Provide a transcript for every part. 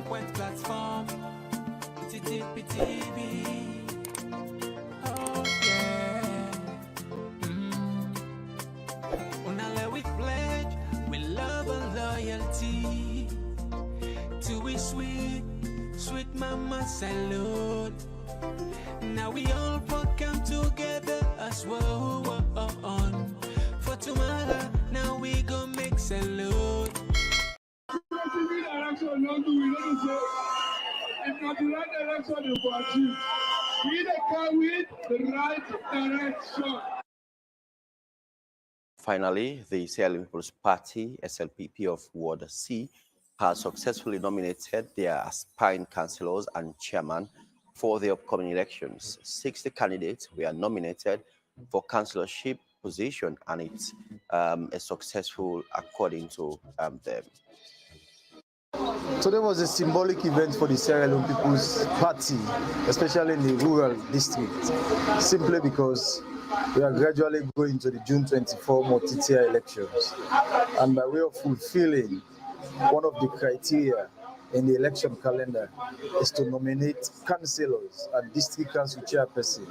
eloquent platform. TTPTV. Oh yeah. Unale we pledge with love and loyalty to we sweet, sweet mama Salone. Now we all come together as one. For tomorrow, now we gon' make Salone. If not the right direction, you will achieve. We can win the right direction. Finally, the Salone People's Party, SLPP of Ward C, has successfully nominated their aspiring councillors and chairman for the upcoming elections. 60 candidates were nominated for councillorship position, and it's a successful according to them. Today was a symbolic event for the Sierra Leone People's Party, especially in the rural district, simply because we are gradually going to the June 24 multi-tier elections. And by way of fulfilling one of the criteria in the election calendar is to nominate councillors and district council chairperson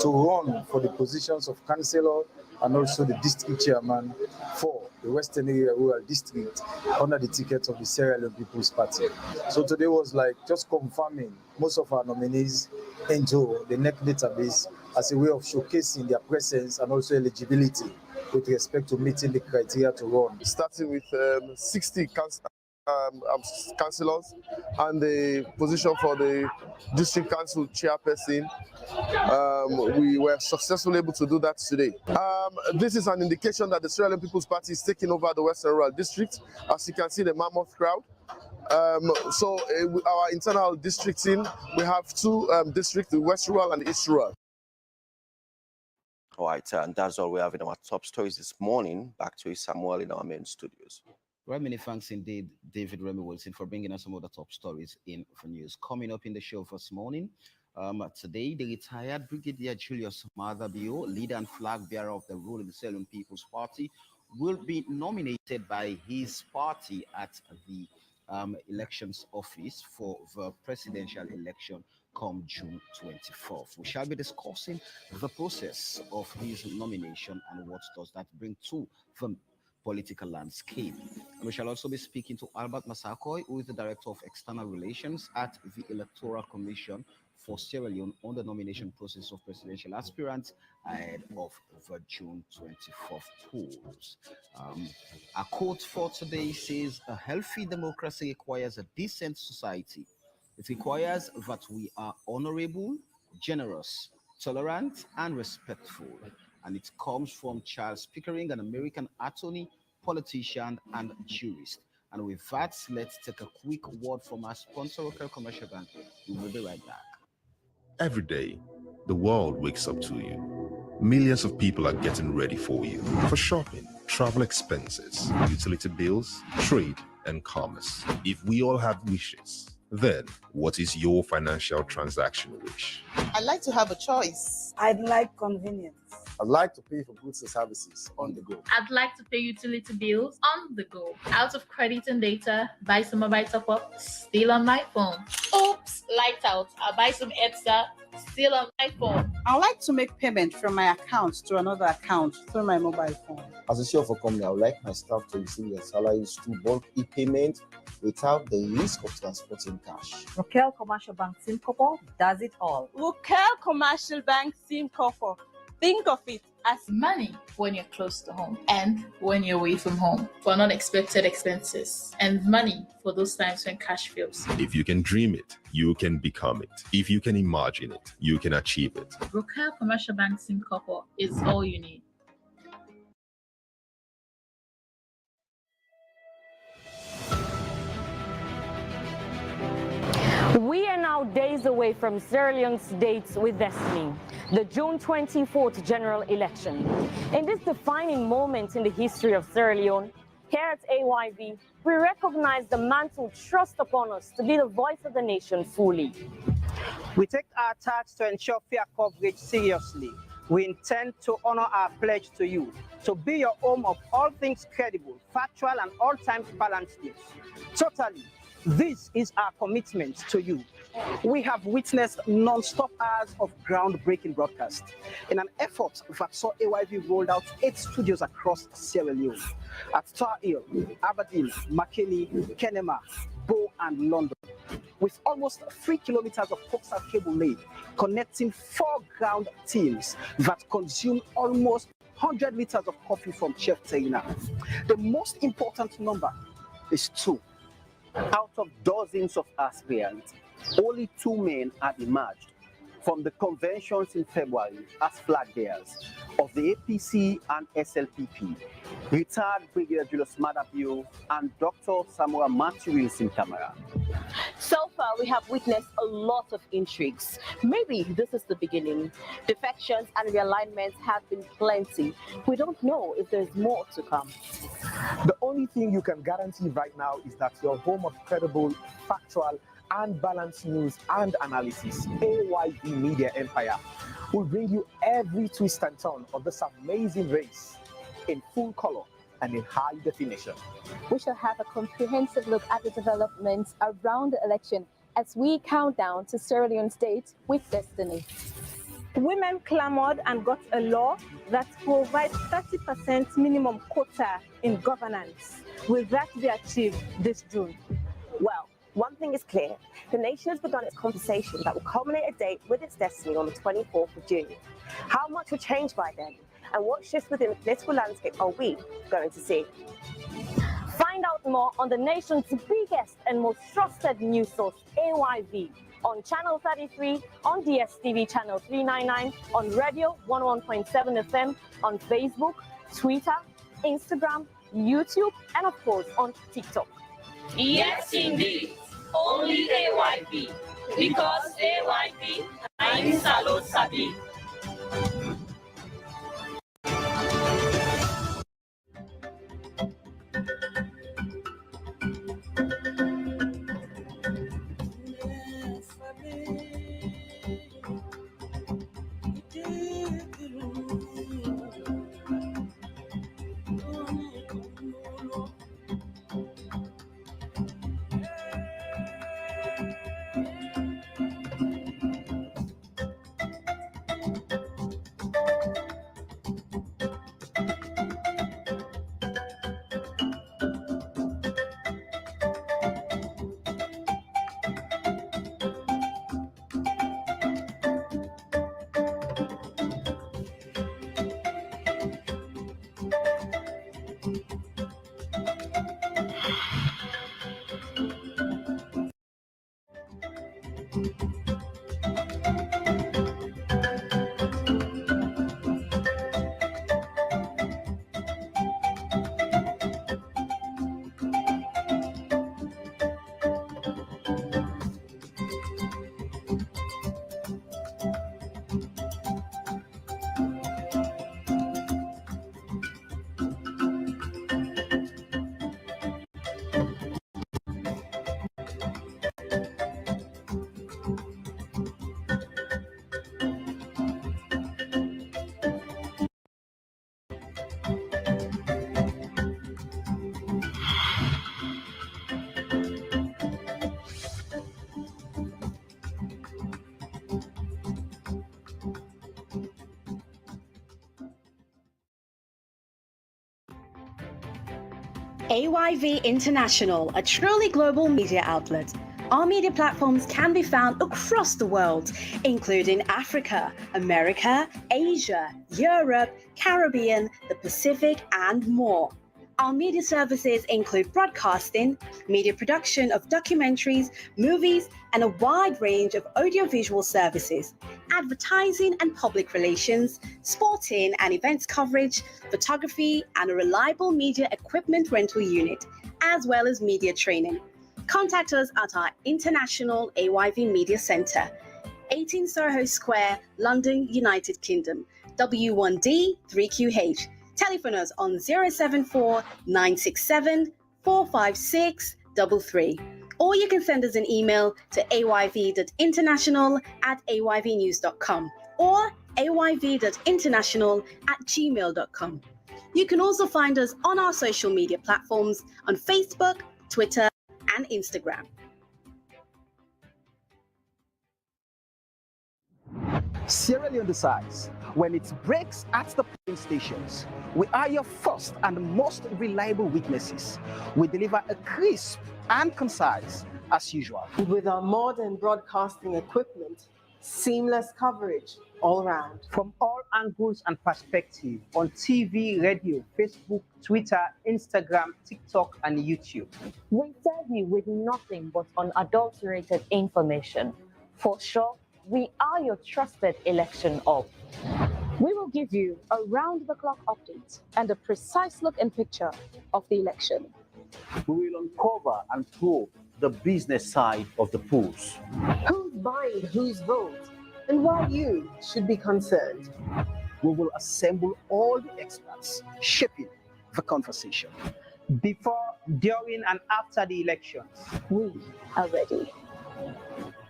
to run for the positions of councillor and also the district chairman for the Western Area Rural District under the ticket of the Sierra Leone People's Party. So today was like just confirming most of our nominees into the NEC database as a way of showcasing their presence and also eligibility with respect to meeting the criteria to run. Starting with 60 councillors and the position for the district council chairperson. We were successfully able to do that today. This is an indication that the Sierra Leone People's Party is taking over the Western Rural District. As you can see, the mammoth crowd. Our internal district team, we have two districts, the West Rural and the East Rural. All right, and that's all we have in our top stories this morning. Back to you, Samuel, in our main studios. Well, many thanks indeed, David Remy Wilson, for bringing us some of the top stories in for news. Coming up in the show this morning, today, the retired Brigadier Julius Mathebio, leader and flag bearer of the ruling Salone People's Party, will be nominated by his party at the elections office for the presidential election come June 24th. We shall be discussing the process of his nomination and what does that bring to the political landscape. And we shall also be speaking to Albert Massakoy, who is the Director of External Relations at the Electoral Commission for Sierra Leone on the nomination process of presidential aspirants ahead of the June 24th polls. Our quote for today says, "A healthy democracy requires a decent society. It requires that we are honorable, generous, tolerant, and respectful." And it comes from Charles Pickering, an American attorney, politician, and jurist. And with that, let's take a quick word from our sponsor, Local Commercial Bank. We will be right back. Every day, the world wakes up to you. Millions of people are getting ready for you for shopping, travel expenses, utility bills, trade, and commerce. If we all have wishes, then what is your financial transaction wish? I'd like to have a choice. I'd like convenience. I'd like to pay for goods and services on the go. I'd like to pay utility bills on the go. Out of credit and data, buy some mobile top-up, still on my phone. Oops, lights out. I'll buy some extra, still on my phone. I'd like to make payment from my account to another account through my mobile phone. As a chef for company, I would like my staff to receive their salaries through bulk e-payment without the risk of transporting cash. Rokel Commercial Bank Simcopo does it all. Rokel Commercial Bank Simcopo. Think of it as money when you're close to home and when you're away from home for unexpected expenses, and money for those times when cash fails. If you can dream it, you can become it. If you can imagine it, you can achieve it. Rokel Commercial Bank Simcopo is all you need. We are now days away from Sierra Leone's dates with destiny, the June 24th general election. In this defining moment in the history of Sierra Leone, here at AYV, we recognize the mantle thrust upon us to be the voice of the nation fully. We take our task to ensure fair coverage seriously. We intend to honor our pledge to you, to be your home of all things credible, factual, and all times balanced news. Totally This is our commitment to you. We have witnessed non-stop hours of groundbreaking broadcast in an effort that saw AYV rolled out 8 studios across Sierra Leone at Tar Hill, Aberdeen, Makeni, Kenema, Bow and London, with almost 3 kilometers of coaxial cable laid connecting 4 ground teams that consume almost 100 liters of coffee from Chef Teina. The most important number is 2. Out of dozens of aspirants, only 2 men have emerged from the conventions in February as flag bearers of the APC and SLPP, retired Brigadier Julius Madabio and Dr. Samuel Matthew Wilson Camara. So far, we have witnessed a lot of intrigues. Maybe this is the beginning. Defections and realignments have been plenty. We don't know if there's more to come. The only thing you can guarantee right now is that your home of credible, factual, and balanced news and analysis, AYV Media Empire, will bring you every twist and turn of this amazing race in full color and in high definition. We shall have a comprehensive look at the developments around the election as we count down to Sierra Leone State with destiny. Women clamored and got a law that provides 30% minimum quota in governance. Will that be achieved this June? Well, one thing is clear. The nation has begun its conversation that will culminate a date with its destiny on the 24th of June. How much will change by then? And what shifts within the political landscape are we going to see? Find out more on the nation's biggest and most trusted news source, AYV, on Channel 33, on DSTV Channel 399, on Radio 101.7 FM, on Facebook, Twitter, Instagram, YouTube, and of course on TikTok. Yes, indeed. Only AYV. Because AYV, I'm Salone Sabi. AYV International, a truly global media outlet. Our media platforms can be found across the world, including Africa, America, Asia, Europe, Caribbean, the Pacific, and more. Our media services include broadcasting, media production of documentaries, movies, and a wide range of audiovisual services, advertising and public relations, sporting and events coverage, photography, and a reliable media equipment rental unit, as well as media training. Contact us at our International AYV Media Centre, 18 Soho Square, London, United Kingdom, W1D 3QH. Telephone us on 074 967 45633. Or you can send us an email to ayv.international@ayvnews.com or ayv.international@gmail.com. You can also find us on our social media platforms on Facebook, Twitter, and Instagram. Sierra Leone decides when it breaks at the polling stations. We are your first and most reliable witnesses. We deliver a crisp and concise as usual. With our modern broadcasting equipment, seamless coverage all around. From all angles and perspectives on TV, radio, Facebook, Twitter, Instagram, TikTok, and YouTube. We serve you with nothing but unadulterated information. For sure, we are your trusted election op. We will give you a round-the-clock update and a precise look and picture of the election. We will uncover and probe the business side of the polls. Who's buying whose vote and why you should be concerned. We will assemble all the experts shaping the conversation. Before, during, and after the elections, we are ready.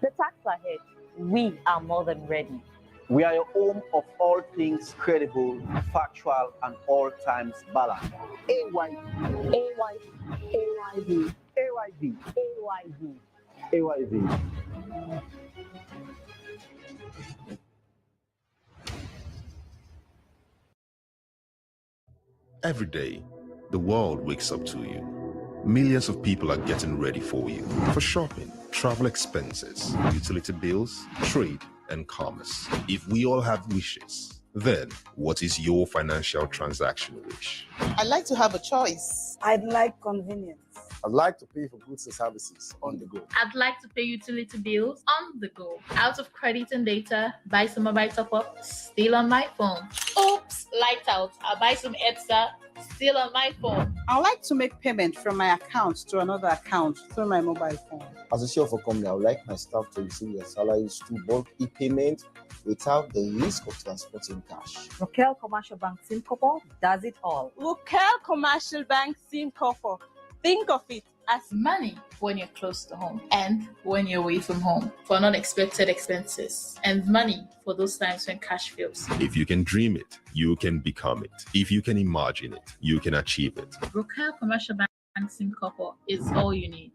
The tax ahead, we are more than ready. We are your home of all things credible, factual, and all times balanced. AYV, AYV, AYV, AYV, AYV. Every day, the world wakes up to you. Millions of people are getting ready for you. For shopping, travel expenses, utility bills, trade, and commerce. If we all have wishes, then what is your financial transaction wish? I'd like to have a choice. I'd like convenience. I'd like to pay for goods and services on the go. I'd like to pay utility bills on the go. Out of credit and data, buy some mobile top-up, still on my phone. Oops, lights out. I'll buy some ECSL, still on my phone. I'd like to make payment from my account to another account through my mobile phone. As a CEO of a company, I would like my staff to receive their salaries through bulk e-payment without the risk of transporting cash. Rokel Commercial Bank Simcopo does it all. Rokel Commercial Bank Simcopo. Think of it as money when you're close to home and when you're away from home for unexpected expenses, and money for those times when cash fails. If you can dream it, you can become it. If you can imagine it, you can achieve it. Rokel Commercial Bank Simcopo is all you need.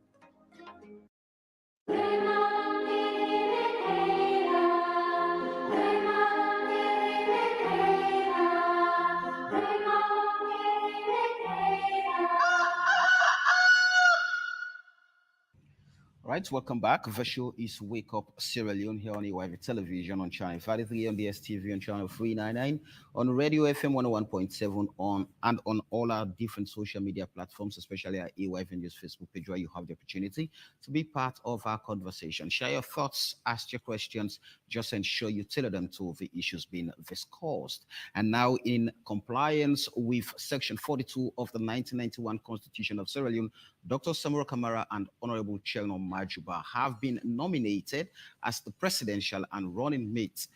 Right, welcome back. The show is Wake Up Sierra Leone here on EYV Television on channel 53, on DSTV on channel 399, on Radio FM 101.7 on and on all our different social media platforms, especially our EYV News Facebook page, where you have the opportunity to be part of our conversation. Share your thoughts, ask your questions, just ensure you tailor them to the issues being discussed. And now, in compliance with Section 42 of the 1991 Constitution of Sierra Leone, Dr. Samura Kamara and Honorable Chairman Majuba have been nominated as the presidential and running mate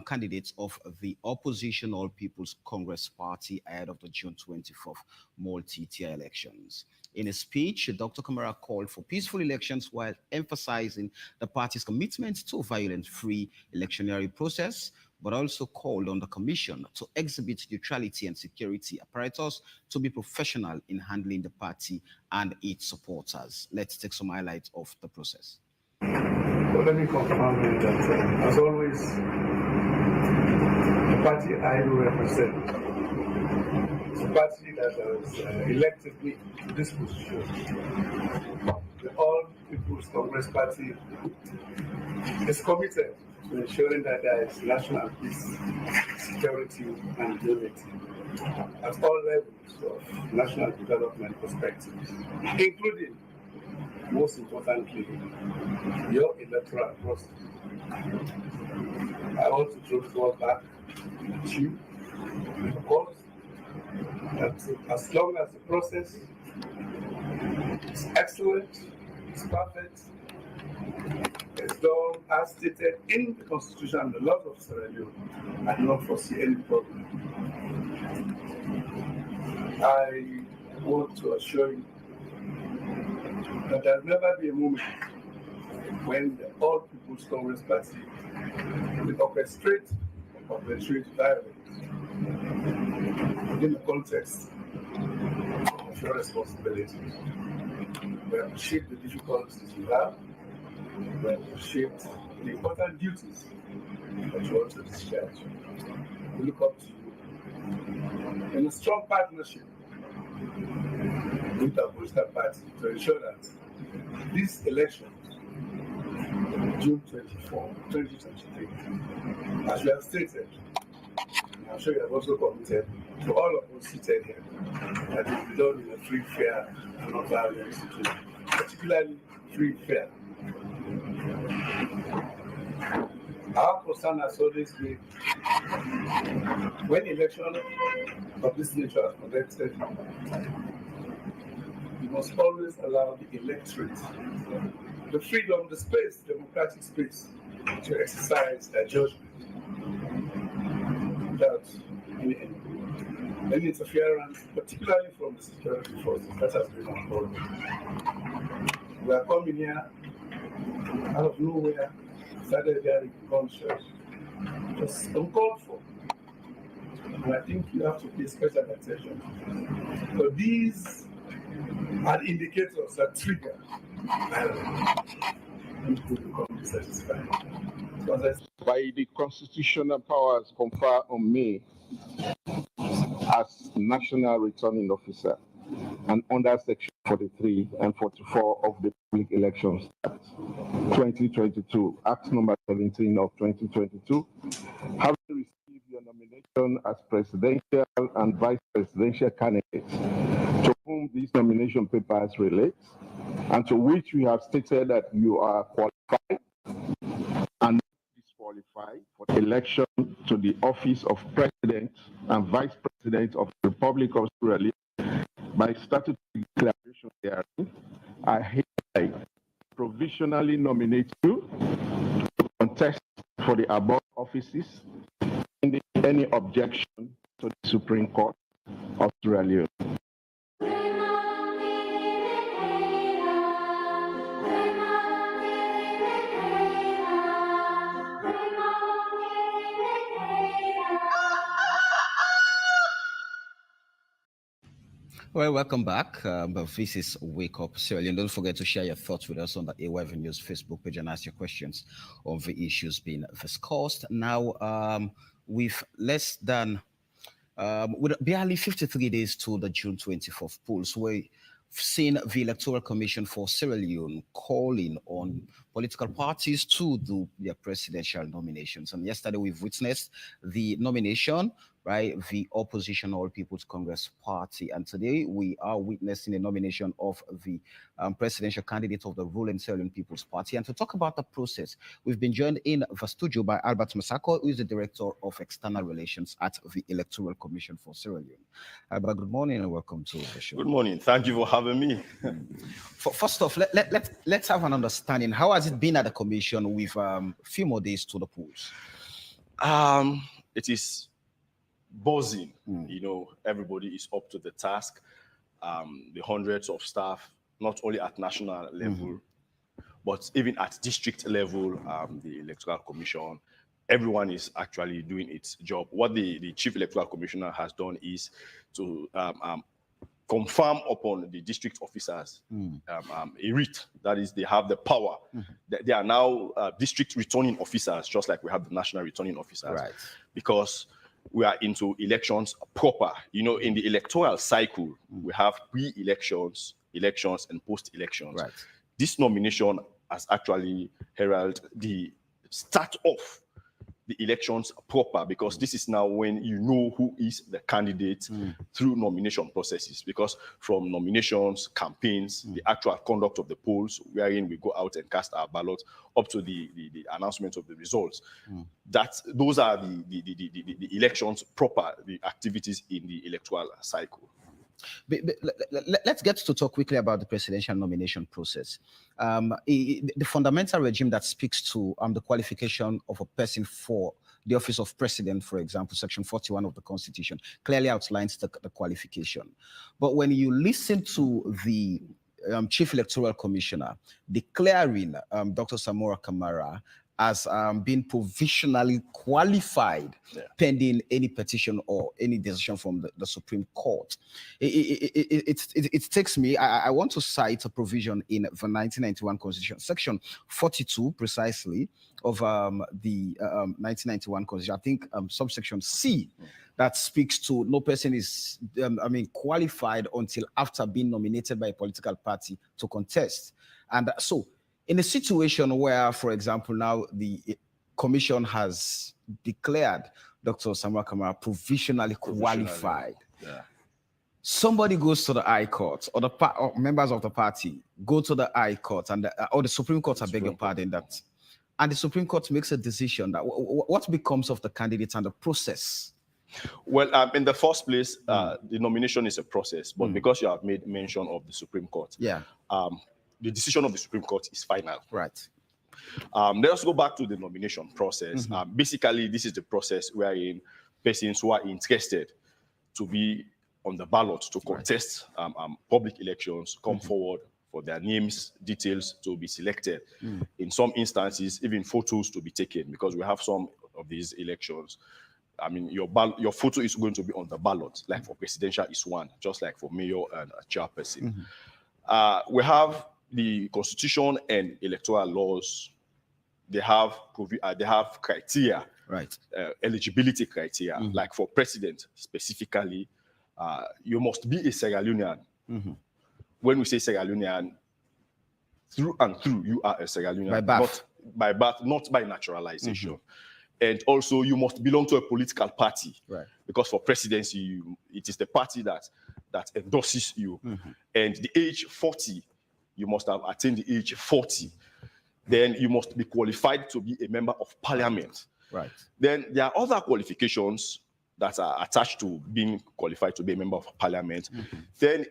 candidates of the Opposition All People's Congress Party ahead of the June 24th multi-tier elections. In a speech, Dr. Kamara called for peaceful elections while emphasizing the party's commitment to a violence-free electionary process, but also called on the Commission to exhibit neutrality and security apparatus to be professional in handling the party and its supporters. Let's take some highlights of the process. Well, let me confirm that, as always, the party I do represent, the party that has elected me to this position, the All People's Congress Party, is committed to ensuring that there is national peace, security, and unity at all levels of national development perspectives, including, most importantly, your electoral process. I want to throw the ball back to you, because that as long as the process is excellent, it's perfect, it's done as stated in the Constitution and the laws of Sierra Leone, I do not foresee any problem. I want to assure you that there will never be a moment when the All People's Congress Party will orchestrate or perpetrate violence within the context of your responsibility. We appreciate the difficulties you have. We appreciate the important duties that you want to discharge. We look up to you in a strong partnership with our political party to ensure that this election, June 24, 2023, as we have stated, I'm sure you have also committed to all of us seated here that it will be done in a free, fair, and non-violent situation, particularly free, fair. Our concern has always been when election of this nature is conducted, we must always allow the electorate the freedom, the space, democratic space to exercise their judgment without any interference, particularly from the security forces that has been on board. We are coming here out of nowhere, started hearing gunshots, just uncalled for. And I think you have to pay special attention. So these are indicators that trigger and people become dissatisfied. By the constitutional powers conferred on me as National Returning Officer and under Section 43 and 44 of the Public Elections Act 2022, Act number 17 of 2022, having received your nomination as presidential and vice presidential candidates to whom these nomination papers relate, and to which we have stated that you are qualified and disqualified for election to the office of President and Vice President of the Republic of Sierra Leone by statutory declaration therein, I hereby provisionally nominate you to contest for the above offices in any objection to the Supreme Court of Sierra Leone. Well, welcome back. This is Wake Up Sierra Leone. Don't forget to share your thoughts with us on the AYV News Facebook page and ask your questions on the issues being discussed. Now, with less than, with barely 53 days to the June 24th polls, we've seen the Electoral Commission for Sierra Leone calling on political parties to do their presidential nominations. And yesterday we've witnessed the nomination by the opposition All People's Congress Party. And today we are witnessing the nomination of the presidential candidate of the ruling Sierra Leone People's Party. And to talk about the process, we've been joined in the studio by Albert Masako, who is the Director of External Relations at the Electoral Commission for Sierra Leone. Albert, good morning and welcome to the show. Good morning. Thank you for having me. First off, let's have an understanding. How has it been at the Commission with a few more days to the polls? It is buzzing. You know, everybody is up to the task. The hundreds of staff, not only at national level, but even at district level, the Electoral Commission, everyone is actually doing its job. What the Chief Electoral Commissioner has done is to confirm upon the district officers a writ. That is, they have the power. They are now district returning officers, just like we have the national returning officers. Right. Because we are into elections proper. You know, in the electoral cycle, we have pre-elections, elections, and post-elections. Right. This nomination has actually heralded the start of the elections proper, because this is now when you know who is the candidate through nomination processes. Because from nominations, campaigns, the actual conduct of the polls, wherein we go out and cast our ballot, up to the announcement of the results. Those are the elections proper, the activities in the electoral cycle. Let's get to talk quickly about the presidential nomination process. The fundamental regime that speaks to the qualification of a person for the office of president, for example, Section 41 of the Constitution, clearly outlines the qualification. But when you listen to the Chief Electoral Commissioner declaring Dr. Samora Kamara as being provisionally qualified pending any petition or any decision from the Supreme Court. It takes me, I want to cite a provision in the 1991 Constitution, section 42 precisely of the 1991 Constitution, I think subsection C, that speaks to no person is, qualified until after being nominated by a political party to contest. And so in a situation where, for example, now the commission has declared Dr. Samuel Kamara provisionally qualified, somebody goes to the High Court, or or members of the party go to the High Court, and or the Supreme Court, I beg your pardon, and the Supreme Court makes a decision. That what becomes of the candidates and the process? Well, in the first place, the nomination is a process, but because you have made mention of the Supreme Court, the decision of the Supreme Court is final. Right. Let us go back to the nomination process. Basically, this is the process wherein persons who are interested to be on the ballot to contest public elections come forward for their names, details to be selected. In some instances, even photos to be taken, because we have some of these elections. I mean, your photo is going to be on the ballot, like for presidential is one, just like for mayor and a chairperson. We have the Constitution and electoral laws. They have criteria, right? Eligibility criteria, like for president specifically, you must be a Sierra Leonean. When we say Sierra Leonean, through and through, you are a Sierra Leonean, not by birth, not by naturalization. And also, you must belong to a political party, right? Because for presidency, it is the party that endorses you. And the age 40, you must have attained the age 40. Then you must be qualified to be a member of parliament. Right. Then there are other qualifications that are attached to being qualified to be a member of parliament. Then,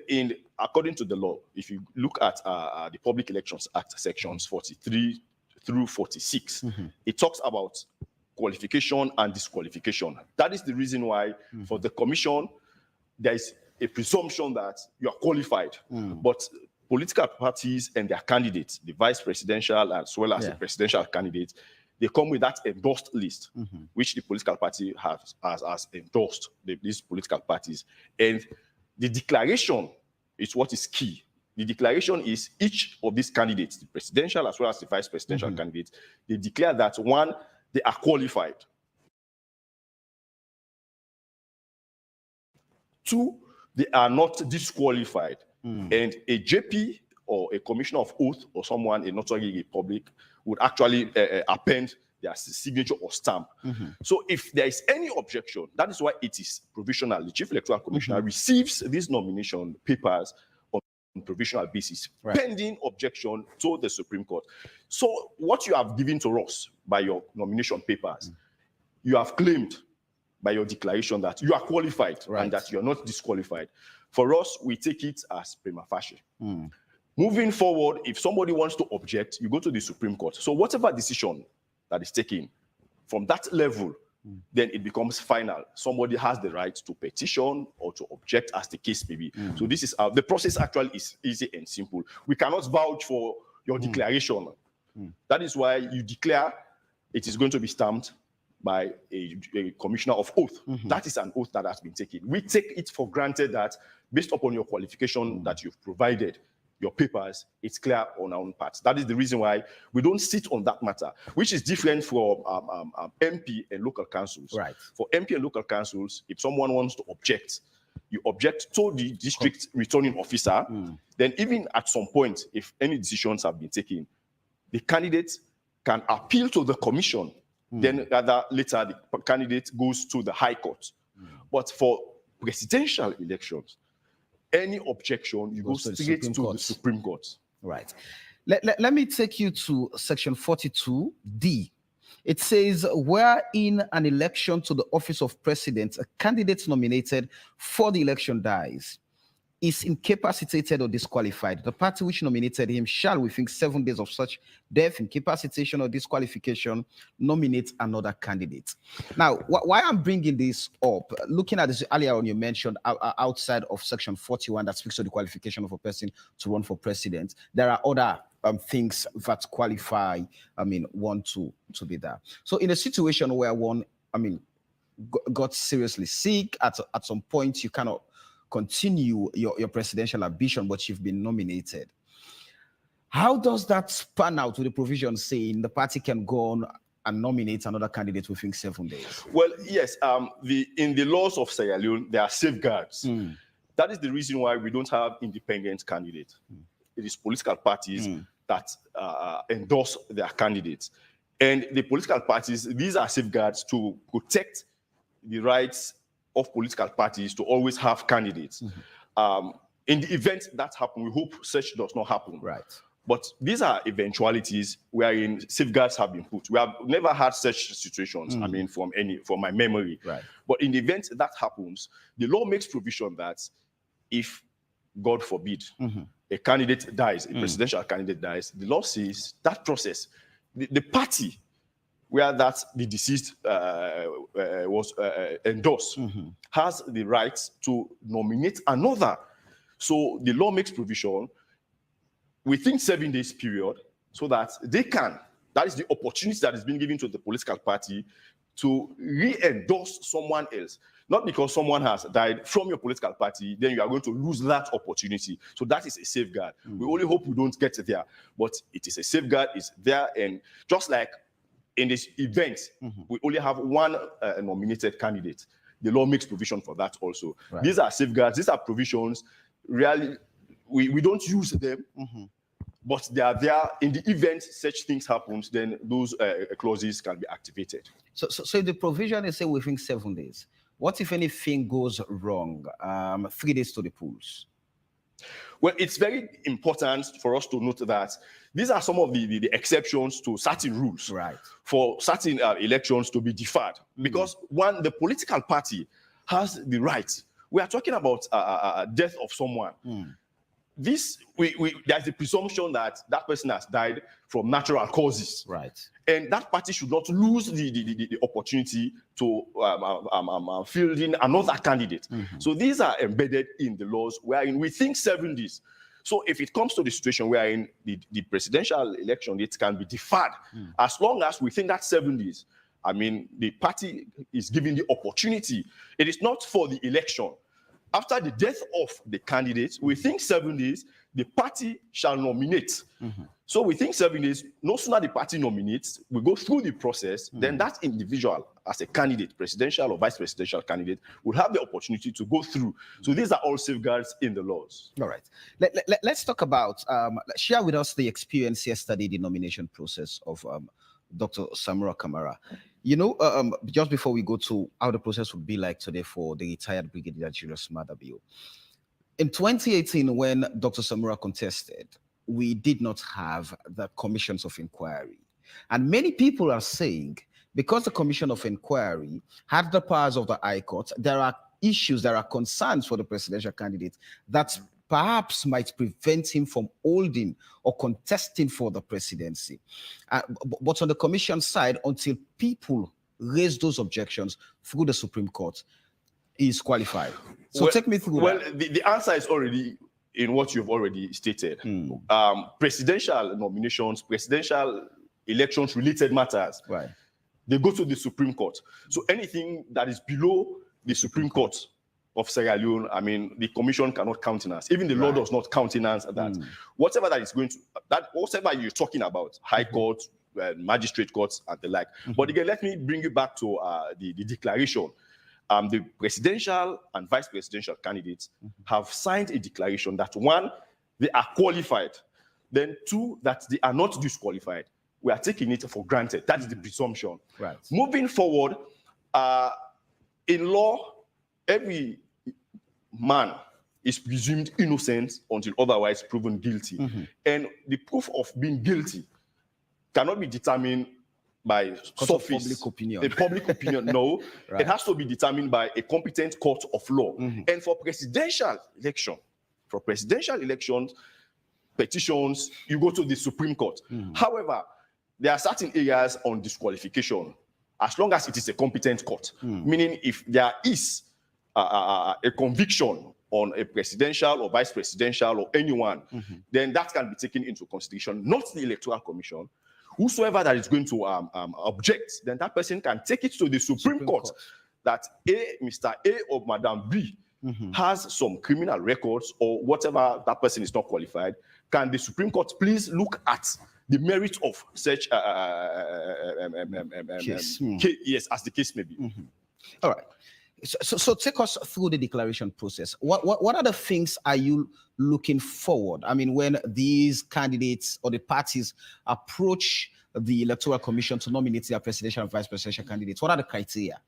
according to the law, if you look at the Public Elections Act sections 43 through 46, it talks about qualification and disqualification. That is the reason why for the commission, there is a presumption that you are qualified. But political parties and their candidates, the vice presidential as well as the presidential candidates, they come with that endorsed list, which the political party has endorsed, these political parties. And the declaration is what is key. The declaration is each of these candidates, the presidential as well as the vice presidential candidates, they declare that, one, they are qualified. Two, they are not disqualified. And a JP or a commissioner of oath or someone, a notary public, would actually append their signature or stamp. So if there is any objection, that is why it is provisional. The Chief Electoral Commissioner receives these nomination papers on provisional basis, pending objection to the Supreme Court. So what you have given to us by your nomination papers, you have claimed by your declaration that you are qualified and that you are not disqualified. For us, we take it as prima facie. Moving forward, if somebody wants to object, you go to the Supreme Court. So whatever decision that is taken from that level, then it becomes final. Somebody has the right to petition or to object as the case may be. So this is the process actually is easy and simple. We cannot vouch for your declaration. That is why you declare it is going to be stamped by a commissioner of oath. That is an oath that has been taken. We take it for granted that based upon your qualification that you've provided, your papers, it's clear on our own part. That is the reason why we don't sit on that matter, which is different from MP and local councils. Right. For MP and local councils, if someone wants to object, you object to the district returning officer. Then even at some point, if any decisions have been taken, the candidate can appeal to the commission. Then later the candidate goes to the High Court. But for presidential elections, any objection, you go straight to the Supreme Court. Right. Let me take you to section 42D. It says, where in an election to the office of president, a candidate nominated for the election dies, is incapacitated or disqualified, the party which nominated him shall, within 7 days of such death, incapacitation, or disqualification, nominate another candidate. Now, why I'm bringing this up, looking at this earlier on, you mentioned outside of section 41 that speaks to the qualification of a person to run for president, there are other things that qualify, one to be there. So in a situation where one, got seriously sick, at some point you cannot continue your presidential ambition, but you've been nominated. How does that pan out with the provision saying the party can go on and nominate another candidate within 7 days? Well, yes. In the laws of Sierra Leone, there are safeguards. That is the reason why we don't have independent candidates. It is political parties that endorse their candidates. And the political parties, these are safeguards to protect the rights of political parties to always have candidates. In the event that happens, we hope such does not happen. Right. But these are eventualities wherein safeguards have been put. We have never had such situations, from my memory. Right. But in the event that happens, the law makes provision that if, God forbid, a candidate dies, a presidential candidate dies, the law says that process, the party where the deceased was endorsed has the right to nominate another. So the law makes provision within 7 days period so that they can, that is the opportunity that is being given to the political party to re-endorse someone else. Not because someone has died from your political party, then you are going to lose that opportunity. So that is a safeguard. We only hope we don't get there, but it is a safeguard, it's there. And just like in this event, we only have one nominated candidate. The law makes provision for that also. Right. These are safeguards, these are provisions. Really, we don't use them, but they are there. In the event such things happen, then those clauses can be activated. So if the provision is say within 7 days, what if anything goes wrong? 3 days to the polls. Well, it's very important for us to note that these are some of the exceptions to certain rules, right, for certain elections to be deferred. Because one, the political party has the right. We are talking about death of someone. There's the presumption that that person has died from natural causes. Right. And that party should not lose the opportunity to field in another candidate. So these are embedded in the laws wherein we think 7 days. So if it comes to the situation wherein the presidential election, it can be deferred as long as we think that 7 days. The party is given the opportunity. It is not for the election. After the death of the candidate, we think 7 days, the party shall nominate. So we think 7 days, no sooner the party nominates, we go through the process, then that individual as a candidate, presidential or vice presidential candidate, will have the opportunity to go through. So these are all safeguards in the laws. All right. Let's talk about, share with us the experience yesterday, the nomination process of Dr. Samura Kamara. Just before we go to how the process would be like today for the retired Brigadier Julius Maada-Bio. In 2018, when Dr. Samura contested, we did not have the commissions of inquiry. And many people are saying, because the commission of inquiry had the powers of the High Court, there are issues, there are concerns for the presidential candidate that perhaps might prevent him from holding or contesting for the presidency. But on the commission side, until people raise those objections through the Supreme Court, he is qualified. So take me through that. The answer is already in what you've already stated. Presidential nominations, presidential elections related matters, right, they go to the Supreme Court. So anything that is below the Supreme Court of Sierra Leone, the commission cannot countenance. Even the law does not countenance that. Whatever that is going to, whatever you're talking about, High Court, magistrate courts, and the like. But again, let me bring you back to the declaration. The presidential and vice presidential candidates have signed a declaration that, one, they are qualified. Then two, that they are not disqualified. We are taking it for granted. That is the presumption. Right. Moving forward, in law, every man is presumed innocent until otherwise proven guilty. And the proof of being guilty cannot be determined by surface. Public opinion. The public opinion, no. Right. It has to be determined by a competent court of law. And for presidential elections, petitions, you go to the Supreme Court. However, there are certain areas on disqualification, as long as it is a competent court. Meaning if there is a conviction on a presidential or vice presidential or anyone, then that can be taken into consideration, not the Electoral Commission. Whosoever that is going to object, then that person can take it to the Supreme Court that Mr. A or Madam B has some criminal records or whatever, that person is not qualified. Can the Supreme Court please look at the merit of such yes, as the case may be. All right. So take us through the declaration process. What are the things are you looking forward? I mean, when these candidates or the parties approach the Electoral Commission to nominate their presidential and vice presidential candidates, what are the criteria?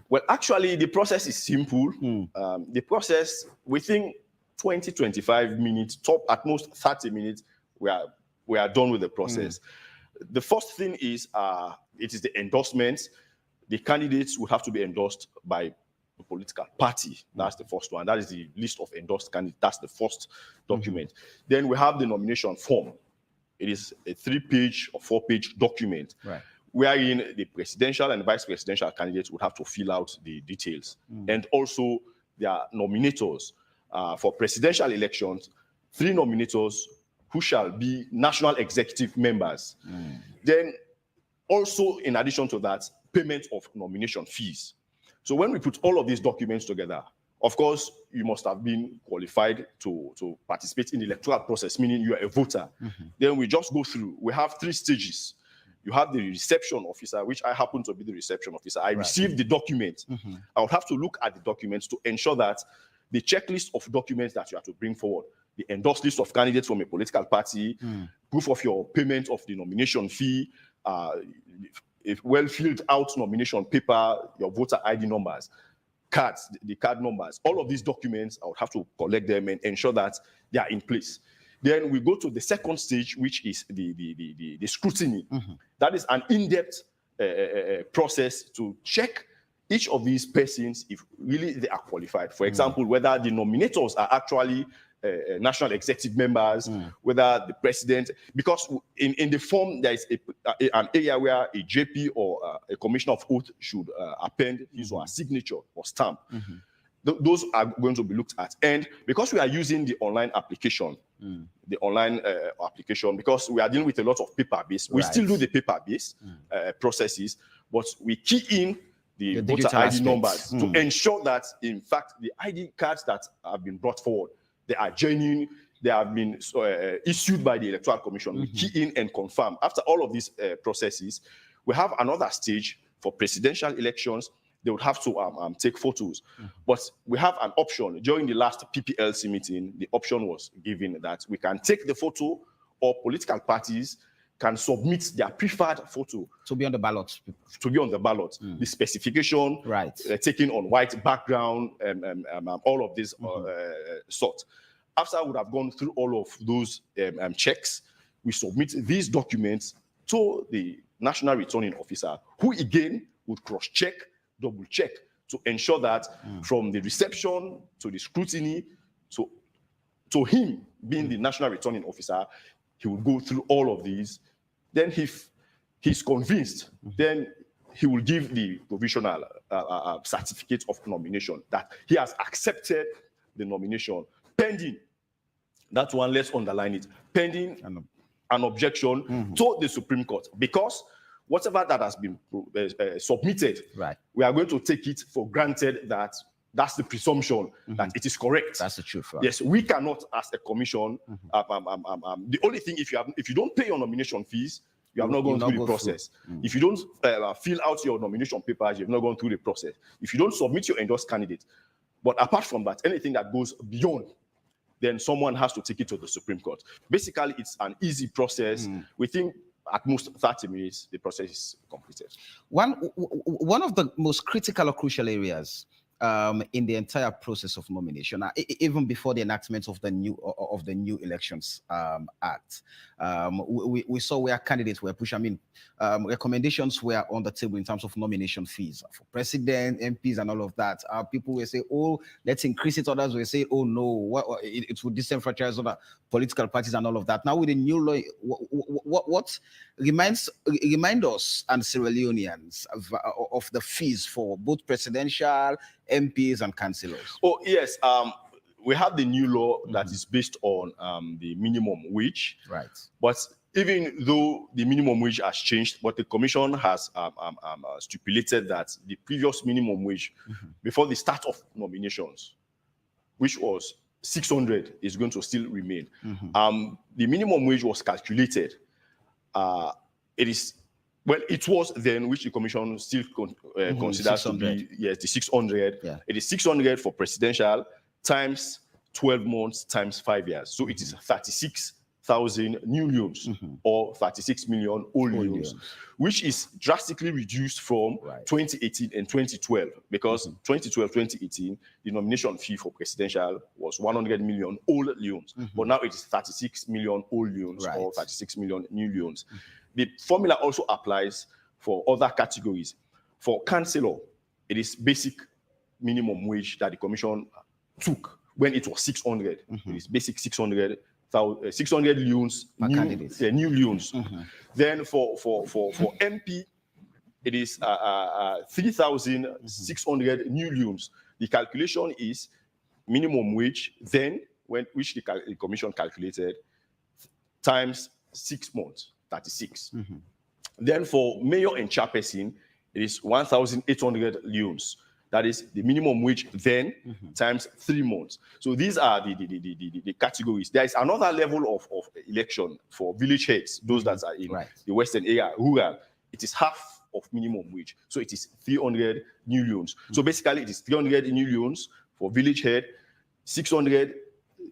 Well, actually, the process is simple. The process, within 20, 25 minutes, top at most 30 minutes, we are done with the process. The first thing is it is the endorsement. The candidates would have to be endorsed by the political party. That's the first one. That is the list of endorsed candidates. That's the first document. Then we have the nomination form. It is a 3-page or 4-page document, wherein the presidential and vice presidential candidates would have to fill out the details. And also their nominators. For presidential elections, 3 nominators who shall be national executive members. Then also, in addition to that, payment of nomination fees. So when we put all of these documents together, of course, you must have been qualified to participate in the electoral process, meaning you are a voter. Then we just go through. We have 3 stages. You have the reception officer, which I happen to be the reception officer. I received the document. I would have to look at the documents to ensure that the checklist of documents that you have to bring forward, the endorsed list of candidates from a political party, proof of your payment of the nomination fee, if well-filled out nomination paper, your voter ID numbers, cards, the card numbers, all of these documents, I would have to collect them and ensure that they are in place. Then we go to the second stage, which is the scrutiny. That is an in-depth process to check each of these persons if really they are qualified. For example, whether the nominators are actually national executive members, whether the president, because in the form there is an area where a JP or a commissioner of oath should append his or her signature or stamp. Those are going to be looked at. And because we are using the online application, because we are dealing with a lot of paper-based, we still do the paper-based processes, but we key in the voter ID numbers to ensure that, in fact, the ID cards that have been brought forward, they are genuine, they have been issued by the Electoral Commission. We key in and confirm. After all of these processes, we have another stage for presidential elections. They would have to take photos. But we have an option. During the last PPLC meeting, the option was given that we can take the photo, or political parties can submit their preferred photo to be on the ballot. To be on the ballot, the specification, taken on white background, all of this sort. After we would have gone through all of those checks, we submit these documents to the National Returning Officer, who again would cross-check, double-check to ensure that from the reception to the scrutiny, to him being the National Returning Officer, he will go through all of these. Then if he's convinced, then he will give the provisional certificate of nomination that he has accepted the nomination, pending, that one, let's underline it, pending an objection to the Supreme Court. Because whatever that has been submitted, we are going to take it for granted that that's the presumption that it is correct. That's the truth. Yes, we cannot, as a commission, the only thing, if you don't pay your nomination fees, you have not gone through the process. If you don't fill out your nomination papers, you have not gone through the process. If you don't submit your endorsed candidate, but apart from that, anything that goes beyond, then someone has to take it to the Supreme Court. Basically, it's an easy process. We think at most 30 minutes, the process is completed. One of the most critical or crucial areas in the entire process of nomination, even before the enactment of the new Elections Act, we saw where candidates were pushed. I mean, recommendations were on the table in terms of nomination fees for president, MPs, and all of that. People will say, "Oh, let's increase it." Others will say, "Oh no, it would disenfranchise other political parties and all of that." Now, with the new law, what remind us and Sierra Leoneans of the fees for both presidential, MPs, and councillors? Oh yes. we have the new law that is based on the minimum wage. Right. But even though the minimum wage has changed, but the commission has stipulated that the previous minimum wage before the start of nominations, which was 600, is going to still remain. The minimum wage was calculated. It was then, which the commission still considers to be, yes, the 600. Yeah. It is 600 for presidential times 12 months times 5 years. So it is 36,000 new loans or 36 million old loans, which is drastically reduced from 2018 and 2012, because 2012, 2018, the nomination fee for presidential was 100 million old loans, but now it is 36 million old loans or 36 million new loans. The formula also applies for other categories. For councillor, it is basic minimum wage that the commission took when it was 600. It is basic 600 loans, new loans. Then for MP, it is 3,600 new loans. The calculation is minimum wage, then which the commission calculated, times 6 months, 36. Then for mayor and chairperson, it is 1,800 loans. That is the minimum wage then times 3 months. So these are the categories. There is another level of election for village heads, those that are in the western area, rural. It is half of minimum wage. So it is 300 new loans. So basically it is 300 new loans for village head, 600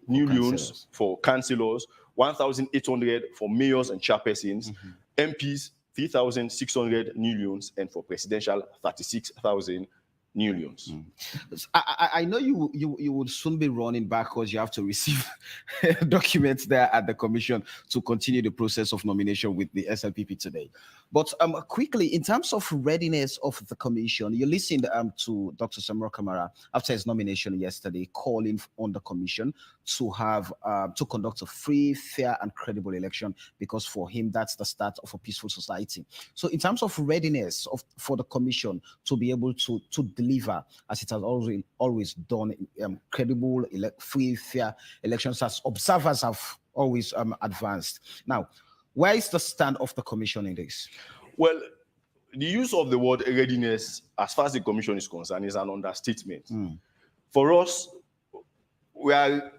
new loans for councillors, 1,800 for mayors and chairpersons, MPs, 3,600 new loans, and for presidential, 36,000 new loans. I know you would soon be running back because you have to receive documents there at the commission to continue the process of nomination with the SLPP today. But quickly, in terms of readiness of the commission, you listened to Dr. Samuel Kamara after his nomination yesterday, calling on the commission to have to conduct a free, fair, and credible election, because for him that's the start of a peaceful society. So, in terms of readiness for the commission to be able to deliver, as it has always done, credible, free, fair elections, as observers have always advanced. Now, where is the stand of the commission in this? Well, the use of the word readiness, as far as the commission is concerned, is an understatement. For us, we are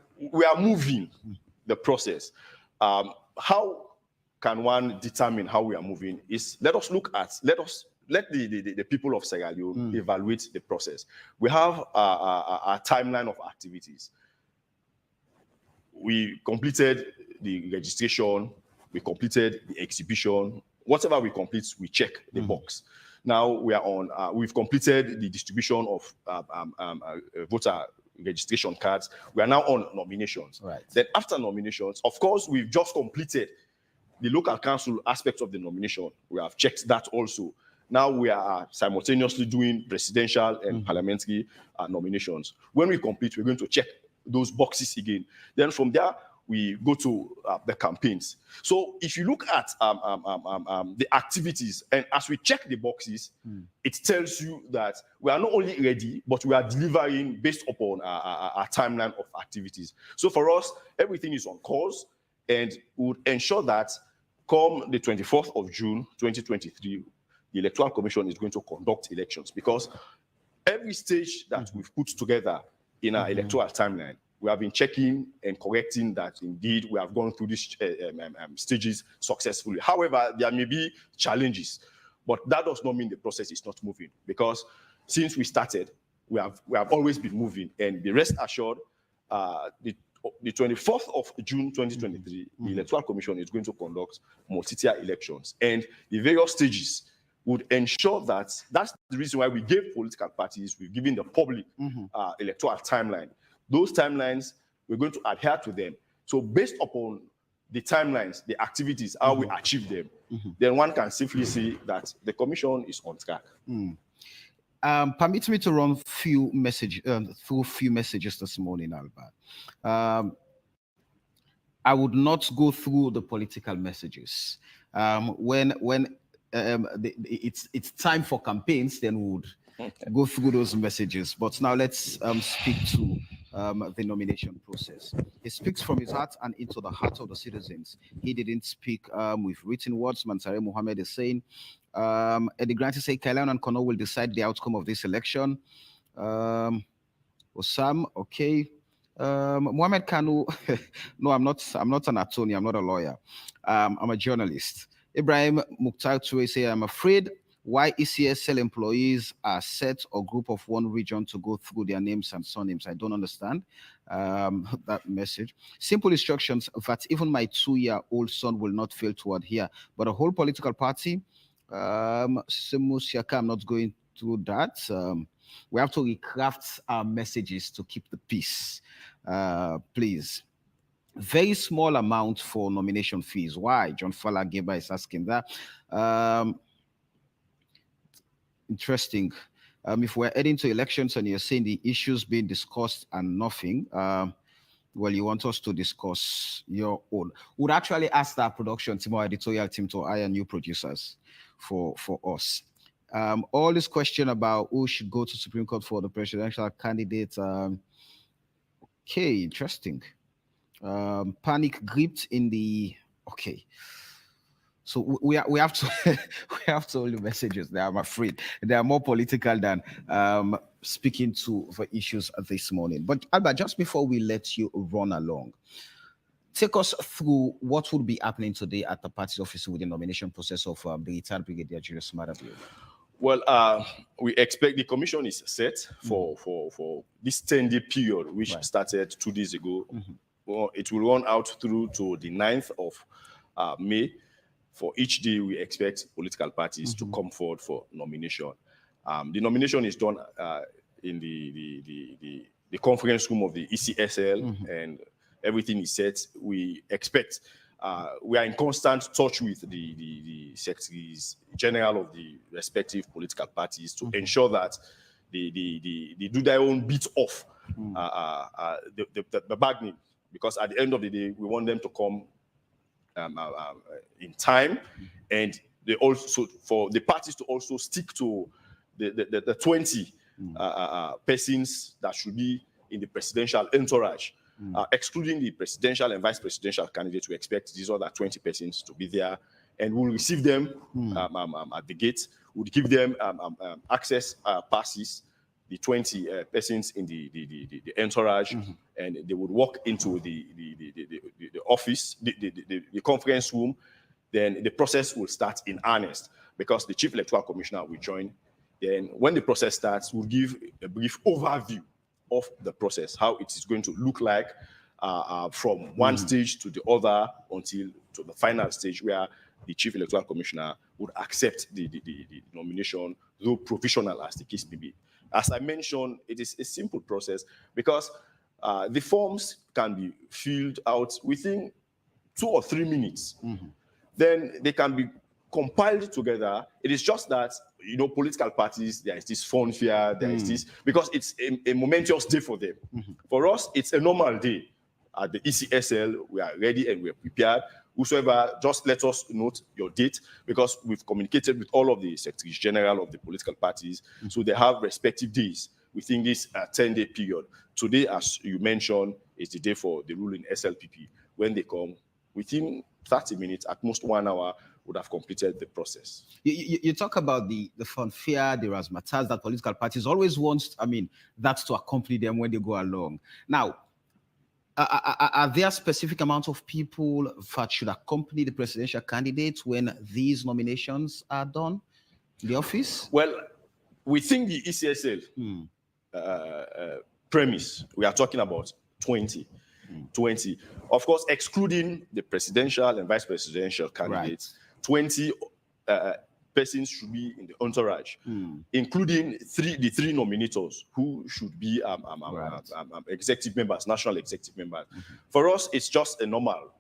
moving the process. How can one determine how we are moving? Is let the people of Sierra Leone evaluate the process. We have a timeline of activities. We completed the registration, we completed the exhibition. Whatever we complete, we check the box. Now we are on. We've completed the distribution of voter registration cards. We are now on nominations. Then after nominations, of course, we've just completed the local council aspect of the nomination. We have checked that also. Now we are simultaneously doing presidential and parliamentary nominations. When we complete, we're going to check those boxes again. Then from there, we go to the campaigns. So if you look at the activities, and as we check the boxes, it tells you that we are not only ready, but we are delivering based upon our timeline of activities. So for us, everything is on course, and we would ensure that come the 24th of June, 2023, the Electoral Commission is going to conduct elections, because every stage that we've put together in our electoral timeline, we have been checking and correcting that indeed we have gone through these stages successfully. However, there may be challenges, but that does not mean the process is not moving, because since we started, we have always been moving. And be rest assured, the 24th of June 2023, the Electoral Commission is going to conduct multi-tier elections, and the various stages would ensure that that's the reason why we gave political parties, we've given the public electoral timeline. Those timelines, we're going to adhere to them. So based upon the timelines, the activities, how we achieve them, then one can safely say that the commission is on track. Permit me to run through few messages this morning, Albert. I would not go through the political messages. When it's time for campaigns, then we would go through those messages. But now let's speak to the nomination process. He speaks from his heart and into the heart of the citizens. He didn't speak with written words. Mansare Mohammed is saying, Eddie Grant is saying, Kailan and Kono will decide the outcome of this election. Osam, okay. Mohammed Kanu, no, I'm not an attorney. I'm not a lawyer. I'm a journalist. Ibrahim Mukhtar Toure say, I'm afraid why ECSL employees are set or group of one region to go through their names and surnames. I don't understand that message. Simple instructions that even my 2-year-old son will not fail to adhere. But a whole political party, I'm not going through that. We have to recraft our messages to keep the peace, please. Very small amount for nomination fees. Why? John Falageba is asking that. Interesting. If we're heading to elections and you're saying the issues being discussed and nothing, well, you want us to discuss your own. Would actually ask that production team or editorial team to hire new producers for us. All this question about who should go to Supreme Court for the presidential candidate. Okay, interesting. Panic gripped in the okay. So we have to we have to all the messages there. I'm afraid they are more political than speaking to the issues this morning. But Albert, just before we let you run along, take us through what would be happening today at the party office with the nomination process of the retired Brigadier Julius Maadabio. Well, we expect the commission is set for this 10-day period, which started 2 days ago. Well, it will run out through to the 9th of May. For each day, we expect political parties to come forward for nomination. The nomination is done in the conference room of the ECSL, and everything is set. We expect, we are in constant touch with the secretaries general of the respective political parties to ensure that they do their own bit of the bargaining, because at the end of the day, we want them to come in time, and they also for the parties to also stick to the 20 persons that should be in the presidential entourage, excluding the presidential and vice presidential candidates. We expect these other 20 persons to be there, and we'll receive them at the gate. We'll give them access passes, the 20 persons in the entourage, and they would walk into the office, the conference room. Then the process will start in earnest, because the Chief Electoral Commissioner will join. Then when the process starts, we'll give a brief overview of the process, how it is going to look like from one stage to the other until to the final stage, where the Chief Electoral Commissioner would accept the nomination, though provisional as the case may be. As I mentioned, it is a simple process, because the forms can be filled out within 2 or 3 minutes. Then they can be compiled together. It is just that, you know, political parties, there is this fanfare, there is this, because it's a momentous day for them. For us, it's a normal day. At the ECSL, we are ready and we are prepared. Whosoever, just let us note your date, because we've communicated with all of the secretaries general of the political parties, so they have respective days within this 10-day period. Today, as you mentioned, is the day for the ruling SLPP. When they come, within 30 minutes, at most 1 hour, would have completed the process. You talk about the fanfare, the razzmatazz that political parties always want, that to accompany them when they go along. Now, are there specific amounts of people that should accompany the presidential candidates when these nominations are done in the office? Well, within the ECSL premise, we are talking about 20. 20. Of course, excluding the presidential and vice presidential candidates, 20 persons should be in the entourage, including the three nominators who should be executive members, national executive members. For us, it's just a normal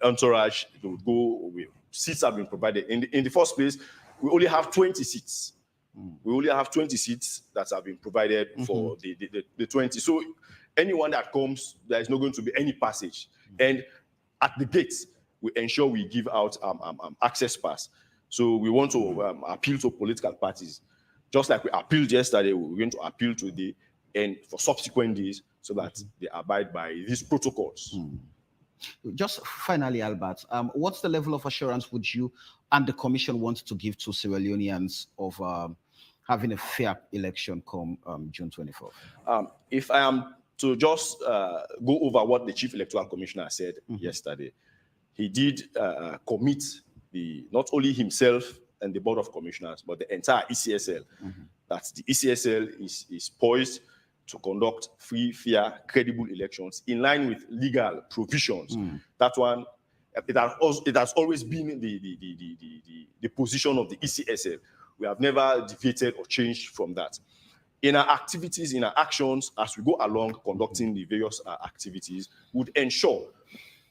entourage. They would go with seats have been provided. In the first place, we only have 20 seats. We only have 20 seats that have been provided for the 20. So anyone that comes, there is not going to be any passage. And at the gates, we ensure we give out access pass. So we want to appeal to political parties. Just like we appealed yesterday, we're going to appeal to the and for subsequent days so that they abide by these protocols. Just finally, Albert, what's the level of assurance would you and the Commission want to give to Sierra Leoneans of having a fair election come June 24th? If I am to just go over what the Chief Electoral Commissioner said yesterday, he did commit not only himself and the Board of Commissioners, but the entire ECSL, that the ECSL is poised to conduct free, fair, credible elections in line with legal provisions. That one, it has always been the position of the ECSL. We have never deviated or changed from that. In our activities, in our actions, as we go along conducting the various activities, would ensure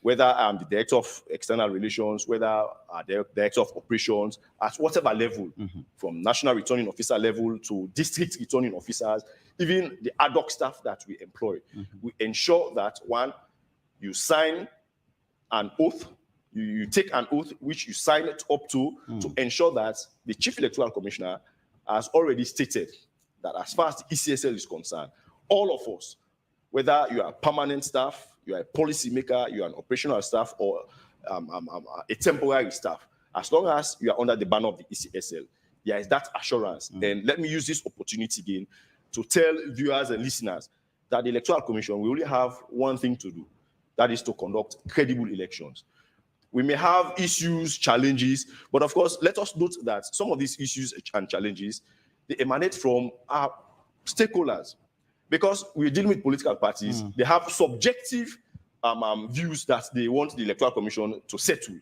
whether I'm the Director of External Relations, whether the Director of Operations, at whatever level, from National Returning Officer level to District Returning Officers, even the ad hoc staff that we employ, we ensure that, one, you sign an oath, you take an oath which you sign it up to ensure that the Chief Electoral Commissioner has already stated that as far as the ECSL is concerned, all of us, whether you are permanent staff, you are a policy maker, you are an operational staff, or a temporary staff, as long as you are under the banner of the ECSL, there is that assurance. And let me use this opportunity again to tell viewers and listeners that the Electoral Commission will only have one thing to do, that is to conduct credible elections. We may have issues, challenges, but of course, let us note that some of these issues and challenges, they emanate from our stakeholders. Because we're dealing with political parties, they have subjective views that they want the Electoral Commission to settle.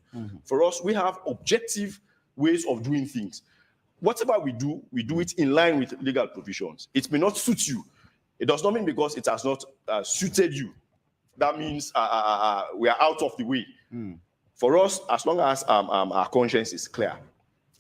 For us, we have objective ways of doing things. Whatever we do it in line with legal provisions. It may not suit you. It does not mean because it has not suited you. That means we are out of the way. For us, as long as our conscience is clear,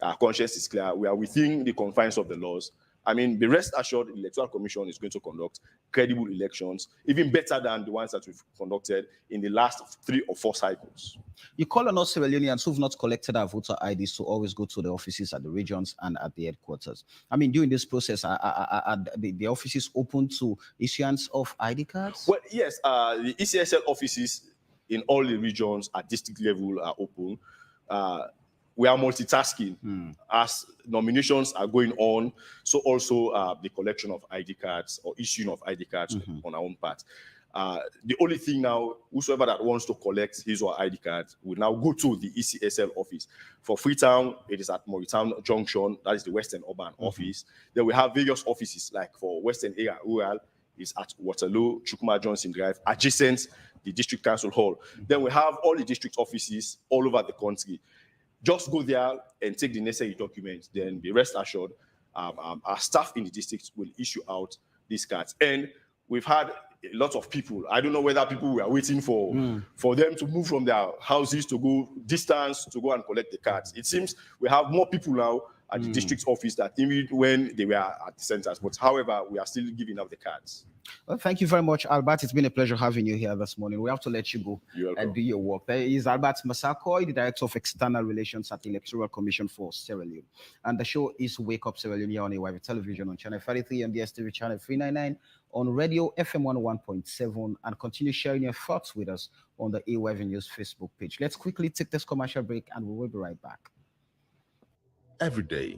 we are within the confines of the laws. I mean, be rest assured, the Electoral Commission is going to conduct credible elections, even better than the ones that we've conducted in the last 3 or 4 cycles. You call on us Sierra Leoneans who've not collected our voter IDs to always go to the offices at the regions and at the headquarters. I mean, during this process, are the offices open to issuance of ID cards? Well, yes, the ECSL offices in all the regions at district level are open. We are multitasking as nominations are going on. So also the collection of ID cards or issuing of ID cards on our own part. The only thing now, whosoever that wants to collect his or her ID card will now go to the ECSL office. For Freetown, it is at Moritown Junction. That is the Western Urban office. Then we have various offices, like for Western Area Rural, is at Waterloo, Chukuma Johnson Drive, adjacent the District Council Hall. Then we have all the district offices all over the country. Just go there and take the necessary documents. Then be rest assured, our staff in the district will issue out these cards. And we've had a lot of people. I don't know whether people were waiting for them to move from their houses to go distance to go and collect the cards. It seems we have more people now at the district office than even when they were at the centers. But however, we are still giving out the cards. Well, thank you very much, Albert. It's been a pleasure having you here this morning. We have to let you go and do your work. There is Albert Massakoy, the Director of External Relations at the Electoral Commission for Sierra Leone. And the show is Wake Up Sierra Leone on AYV television on Channel 33 and DSTV Channel 399, on radio FM 101.7, and continue sharing your thoughts with us on the AYV News Facebook page. Let's quickly take this commercial break and we will be right back. Every day,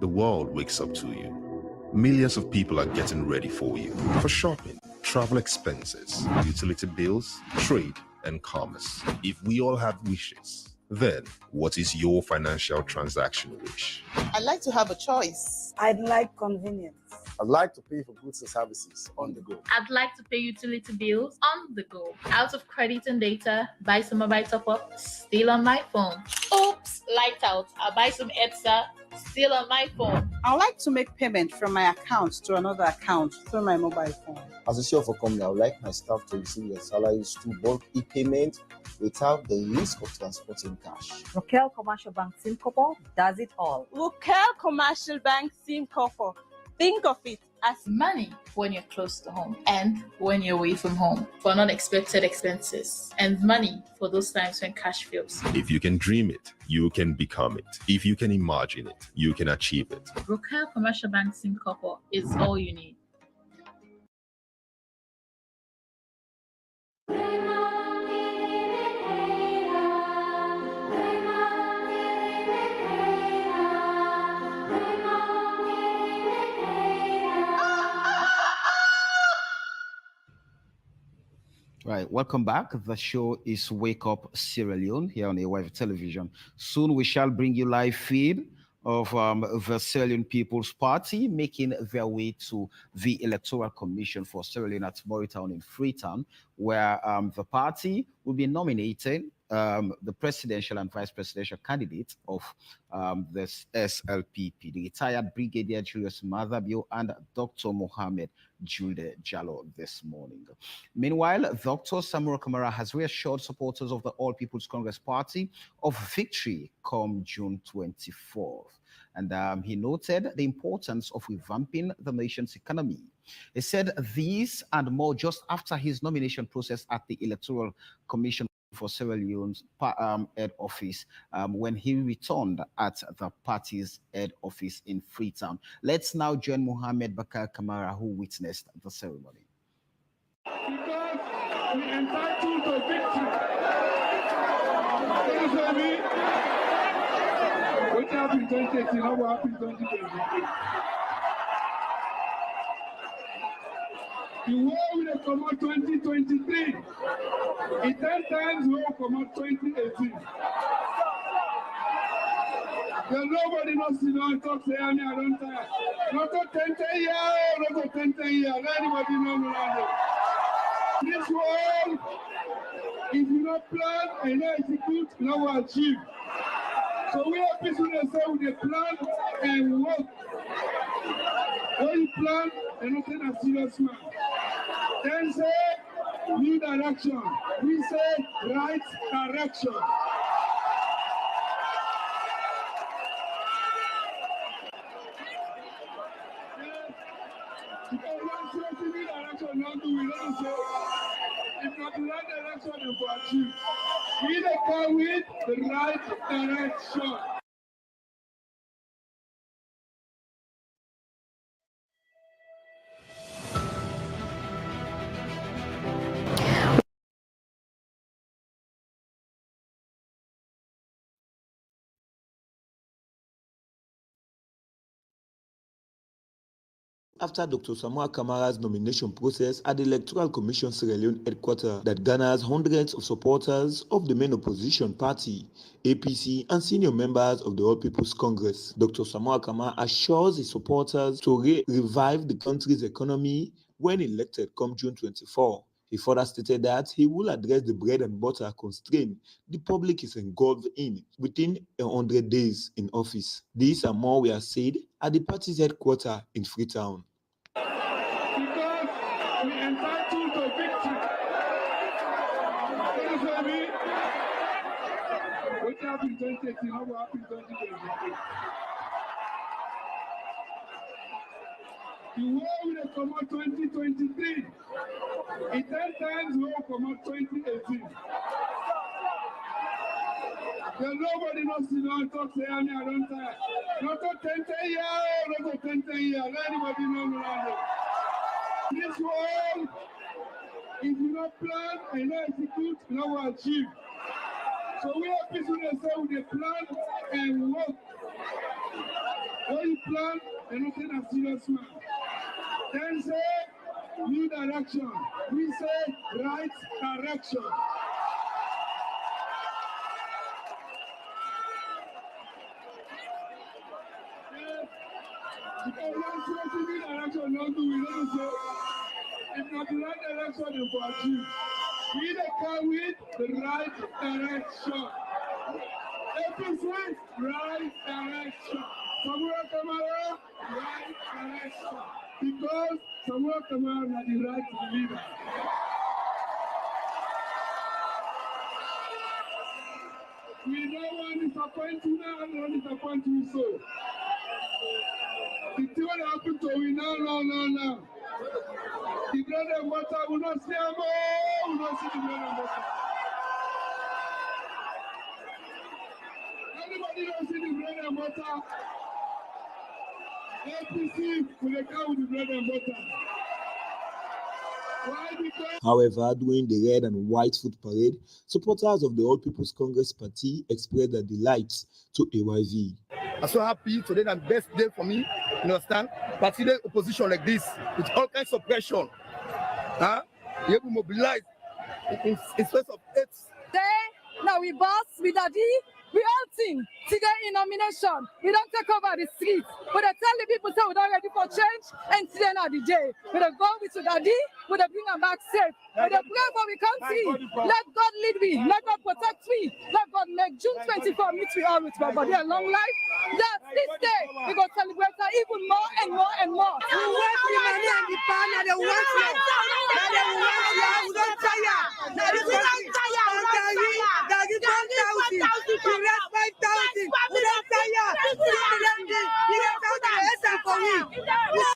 the world wakes up to you. Millions of people are getting ready for you. For shopping, travel expenses, utility bills, trade, and commerce. If we all had wishes, then what is your financial transaction wish? I'd like to have a choice. I'd like convenience. I'd like to pay for goods and services on the go. I'd like to pay utility bills on the go. Out of credit and data, buy some mobile top-up, still on my phone. Oops, light out. I'll buy some ECSL, still on my phone. I'd like to make payment from my account to another account through my mobile phone. As a CEO for company, I would like my staff to receive their salaries through bulk e-payment without the risk of transporting cash. Rokel Commercial Bank Simcopo does it all. Rokel Commercial Bank Simcopo. Think of it as Money when you're close to home and when you're away from home for unexpected expenses, and money for those times when cash fails. If you can dream it, you can become it. If you can imagine it, you can achieve it. Rokel Commercial Bank Simcopo is all you need. Right, welcome back. The show is Wake Up Sierra Leone here on AYV Television. Soon we shall bring you live feed of the Sierra Leone People's Party making their way to the Electoral Commission for Sierra Leone at Moritown in Freetown, where the party will be nominating the presidential and vice presidential candidate of this SLPP, the retired Brigadier Julius Madhabio and Dr. Mohammed Jude Jallo this morning. Meanwhile, Dr. Samura Kamara has reassured supporters of the All People's Congress Party of victory come June 24th. And he noted the importance of revamping the nation's economy. He said these and more just after his nomination process at the Electoral Commission for Sierra Leone's head office when he returned at the party's head office in Freetown. Let's now join Mohammed Bakar Kamara, who witnessed the ceremony. Because we entitled to victory. What happened in 2018? How happened in 2023? The war will come out 2023. In 10 times, we will come out 2018. There's nobody knows to know and talk, say, I don't tire. Not to 10 years, not to 10 years. Anybody know? This world, if you not plan and not execute, no will achieve. So we have people that say with the plan and work. When you plan, and not in a serious man. Then say, new direction. We say, right direction. Because once you see new direction, not do we don't say, if not the right direction, you will achieve. We dey come with the right direction. After Dr. Samuel Kamara's nomination process at the Electoral Commission Sierra Leone headquarters that garners hundreds of supporters of the main opposition party, APC, and senior members of the All People's Congress, Dr. Samuel Kamara assures his supporters to revive the country's economy when elected come June 24. He further stated that he will address the bread and butter constraint the public is engulfed in within 100 days in office. This and more were said at the party's headquarters in Freetown. Because we entitled to victory. What happened in 2018? How happened in 2023? The war will come out 2023. In 10 times, we will come out 2018. There's nobody knows to know and talk, say, I don't tire. Not to 10 years, not to 10 years. Anybody know? This world, if you not plan and not execute, no will achieve. So we have people that say with the plan and work. When you plan and not in a serious man. Then say new direction. We say right direction. Because once you see new direction, not do we don't say. If not the right direction, you will achieve. We dey come with the right direction. APC, right direction. Samuel Kamara, right direction. Because Samuel Kamara is the right leader. We don't want to disappoint you now, and don't disappoint you so. The thing that happened to we now. The bread and water will not see them all. We will not see the bread and water. Anybody don't see the bread and water? APC will come with the bread and water. Why? Because However, during the red and white foot parade, supporters of the All People's Congress Party expressed their delight to AYV. I'm so happy today, that best day for me, you understand? Party opposition like this, with all kinds of pressure. You able to mobilize in space of 8. Now we boss, we daddy, we all team today in nomination. We don't take over the streets, but I tell the people say we're not ready for change, and today not the day. We don't go with daddy, we don't bring them back safe. We don't pray for we country. Let God lead we, let God protect we, let God make June 24 meet we all with my body and long life. That this day we go celebrate her even more and more and more. We want the money and the power, now they want you. Now they want you, we don't tire. Now they want you. Daddy 1,000, we rest 5,000, we don't tire.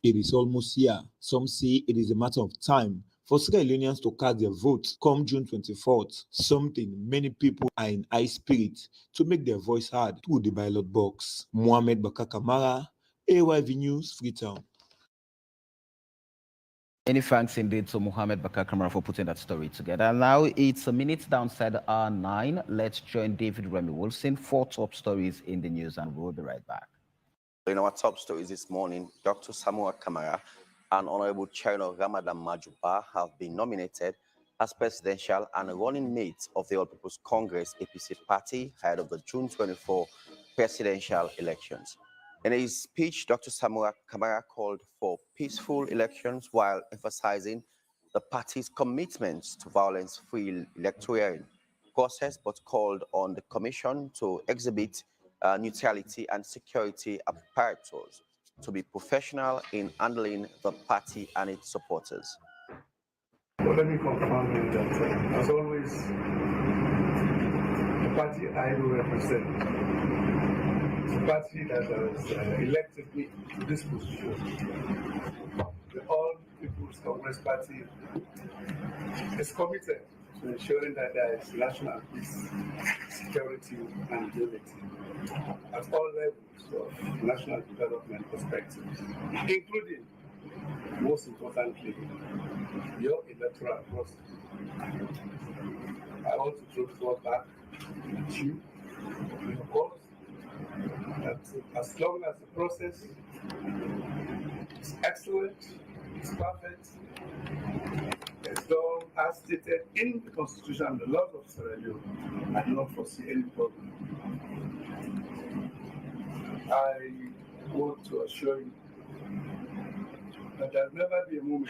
It is almost here. Some say it is a matter of time for Sierra Leoneans to cast their votes come June 24th, something many people are in high spirit to make their voice heard through the ballot box. Mohamed Bakar Kamara, AYV News, Freetown. Many thanks indeed to Mohamed Bakar Kamara for putting that story together. Now it's a minute downside hour 9. Let's join David Remy Wilson for top stories in the news, and we'll be right back. In our top stories this morning, Dr. Samuel Kamara and Honorable Cherno Ramadan Majuba have been nominated as presidential and running mates of the All People's Congress APC party ahead of the June 24 presidential elections. In his speech, Dr. Samuel Kamara called for peaceful elections while emphasizing the party's commitment to violence-free electoral process, but called on the commission to exhibit neutrality and security apparatus to be professional in handling the party and its supporters. Well, let me confirm that, as always, the party I do represent is a party that has elected me to this position. The All People's Congress Party is committed to ensuring that there is national peace, security, and unity at all levels of national development perspectives, including, most importantly, your electoral process. I want to throw the word back at you, of course, that as long as the process is excellent, it's perfect, it's done as stated in the Constitution and the laws of Sierra Leone, I do not foresee any problem. I want to assure you that there will never be a moment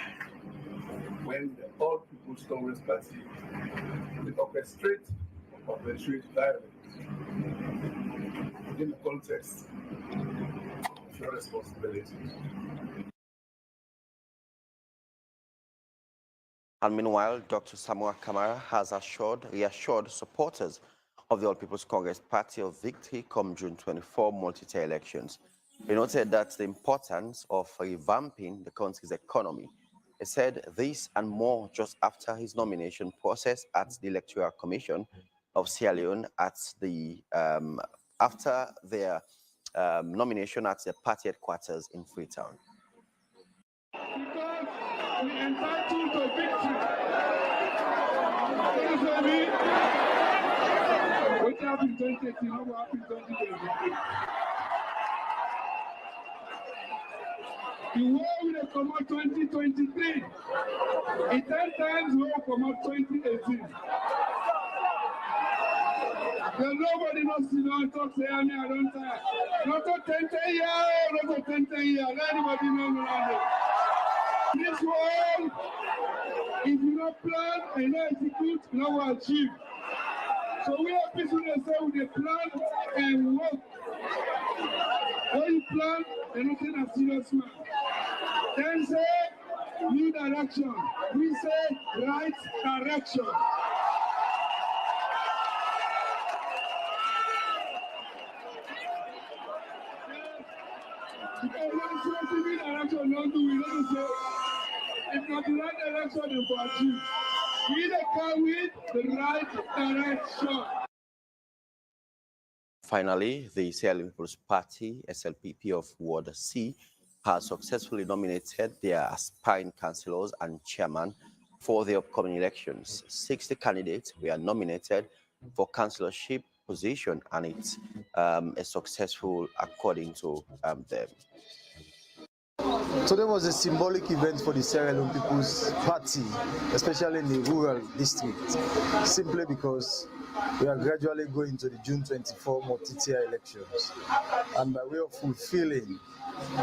when the All People's Congress Party will orchestrate or perpetrate violence in the context of your responsibilities. And meanwhile, Dr. Samuel Kamara has reassured supporters of the All People's Congress Party of victory come June 24 multi-tier elections. He noted that the importance of revamping the country's economy. He said this and more just after his nomination process at the Electoral Commission of Sierra Leone after their nomination at the party headquarters in Freetown. Because we entitled to victory. What happened in 2018? What happened in 2023? The war will come out 2023. In 10 times, we will come out 2018. There's nobody knows to don't talk, say, I don't tire. Not to 10 years, not to 10 years. Anybody know. This world, if you don't plan and not execute, you don't achieve. So we have people that say we plan and work. When you plan, you're not in a serious man. Then say new direction. We say right direction. Because when you new direction, don't do it. Don't say if not the right direction, then for achieve. We can with the right direction. Finally, the Sierra Leone People's Party, SLPP of Ward C, has successfully nominated their aspiring councillors and chairman for the upcoming elections. 60 candidates were nominated for councillorship position, and it's a successful according to them. Today was a symbolic event for the Sierra Leone People's Party, especially in the rural district, simply because we are gradually going to the June 24 multi-tier elections. And by way of fulfilling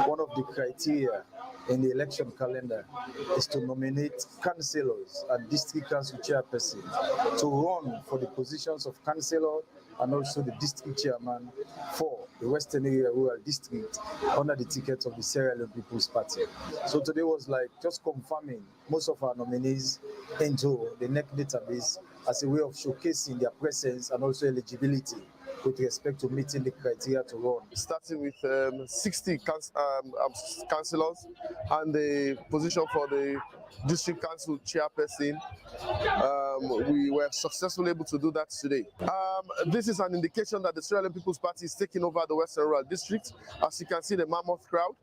one of the criteria in the election calendar is to nominate councillors and district council chairperson to run for the positions of councillor and also the district chairman for the Western Area Rural District under the ticket of the Sierra Leone People's Party. So today was like just confirming most of our nominees into the NEC database as a way of showcasing their presence and also eligibility with respect to meeting the criteria to run. Starting with 60 councillors and the position for the district council chairperson. We were successfully able to do that today. This is an indication that the Sierra Leone People's Party is taking over the Western Rural District. As you can see, the mammoth crowd.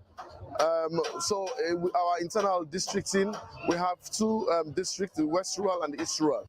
Our internal districting, we have two districts, the West Rural and the East Rural.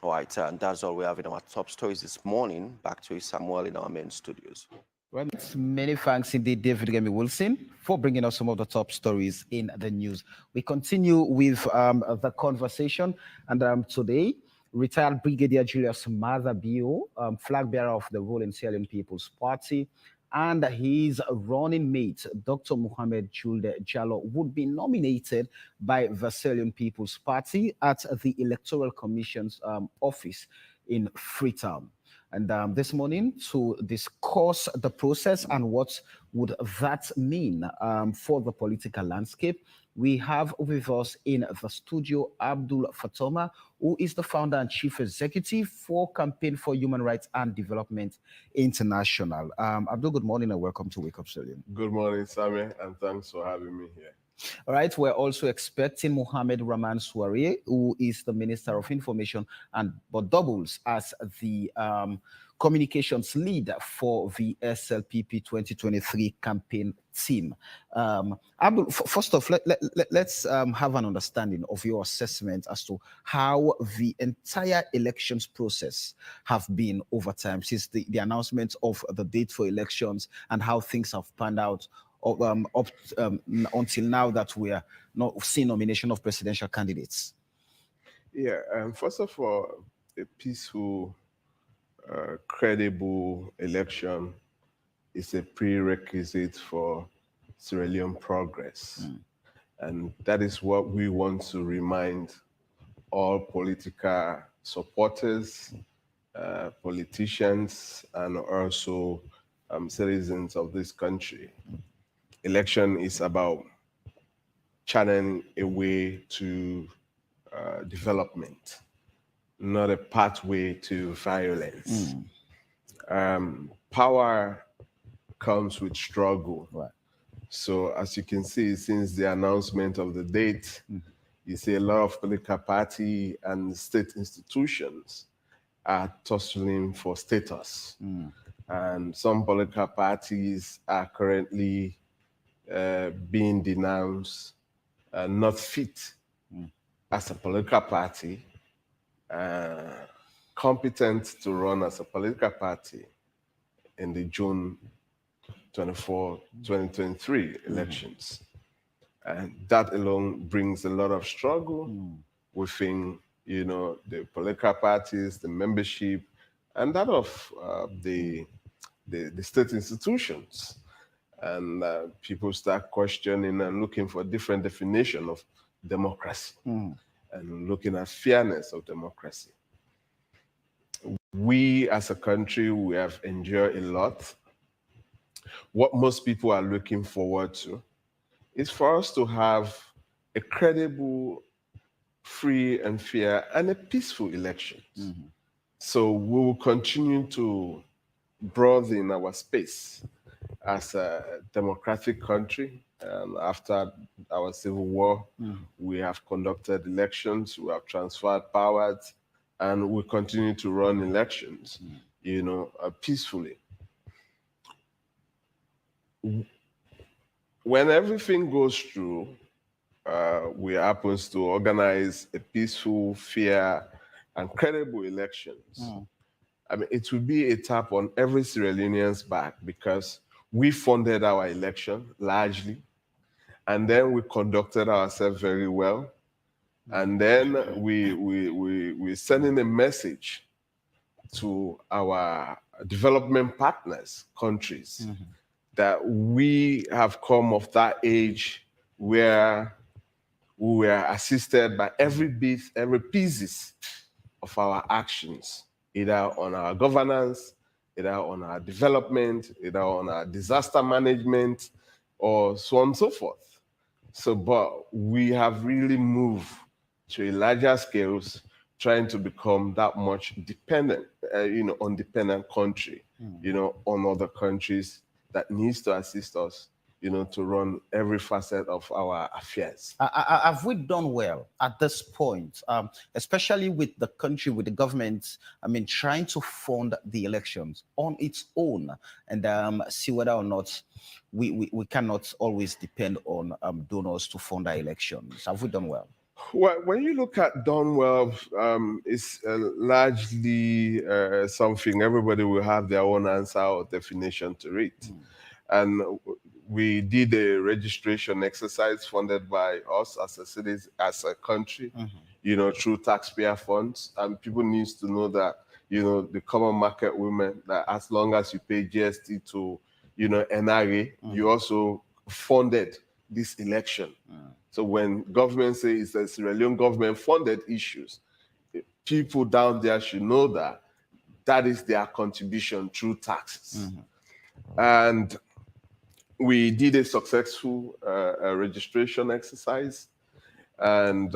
All right, and that's all we have in our top stories this morning. Back to Samuel in our main studios. Well, many thanks indeed, David Gemi Wilson, for bringing us some of the top stories in the news. We continue with the conversation, and today, retired Brigadier Julius Maza Bio, flag bearer of the ruling Sierra Leone People's Party, and his running mate, Dr. Mohamed Julde Jallo, would be nominated by the Sierra Leone People's Party at the Electoral Commission's office in Freetown. And this morning, to discuss the process and what would that mean for the political landscape, we have with us in the studio Abdul Fatoma, who is the founder and chief executive for Campaign for Human Rights and Development International. Abdul, good morning and welcome to Wake Up Sierra Leone. Good morning, Sammy, and thanks for having me here. All right, we're also expecting Mohamed Rahman Soare, who is the Minister of Information but doubles as the communications lead for the SLPP 2023 campaign team. Abdul, first off, let's have an understanding of your assessment as to how the entire elections process have been over time since the announcement of the date for elections and how things have panned out until now that we are not seeing nomination of presidential candidates. Yeah, first of all, a peaceful, credible election is a prerequisite for Sierra Leone progress. And that is what we want to remind all political supporters, politicians, and also citizens of this country. Election is about channeling a way to development, not a pathway to violence. Power comes with struggle. Right. So as you can see, since the announcement of the date, you see a lot of political party and state institutions are tussling for status. And some political parties are currently being denounced not fit as a political party, competent to run as a political party in the June 24, 2023 elections. And that alone brings a lot of struggle within, the political parties, the membership, and that of the state institutions. And people start questioning and looking for different definition of democracy and looking at fairness of democracy. We as a country, we have enjoyed a lot. What most people are looking forward to is for us to have a credible, free and fair and a peaceful election. So we will continue to broaden our space as a democratic country. After our civil war, we have conducted elections, we have transferred powers, and we continue to run elections, peacefully. When everything goes through, we happens to organize a peaceful, fair, and credible elections. I mean, it will be a tap on every Sierra Leonean's back because We funded our election largely, and then we conducted ourselves very well. And then we're sending a message to our development partners, countries, that we have come of that age where we were assisted by every pieces of our actions, either on our governance, either on our development, either on our disaster management, or so on and so forth. So, but we have really moved to a larger scales, trying to become that much dependent, independent country, on other countries that needs to assist us, to run every facet of our affairs. Have we done well at this point, especially with the country, with the government, trying to fund the elections on its own and see whether or not we cannot always depend on donors to fund our elections? Have we done well? Well, when you look at done well, it's largely something everybody will have their own answer or definition to it. And we did a registration exercise funded by us as a city, as a country, through taxpayer funds. And people need to know that, the common market women, that as long as you pay GST to, NRA, you also funded this election. So when government says it's a Sierra Leone government funded issues, people down there should know that that is their contribution through taxes. And we did a successful registration exercise, and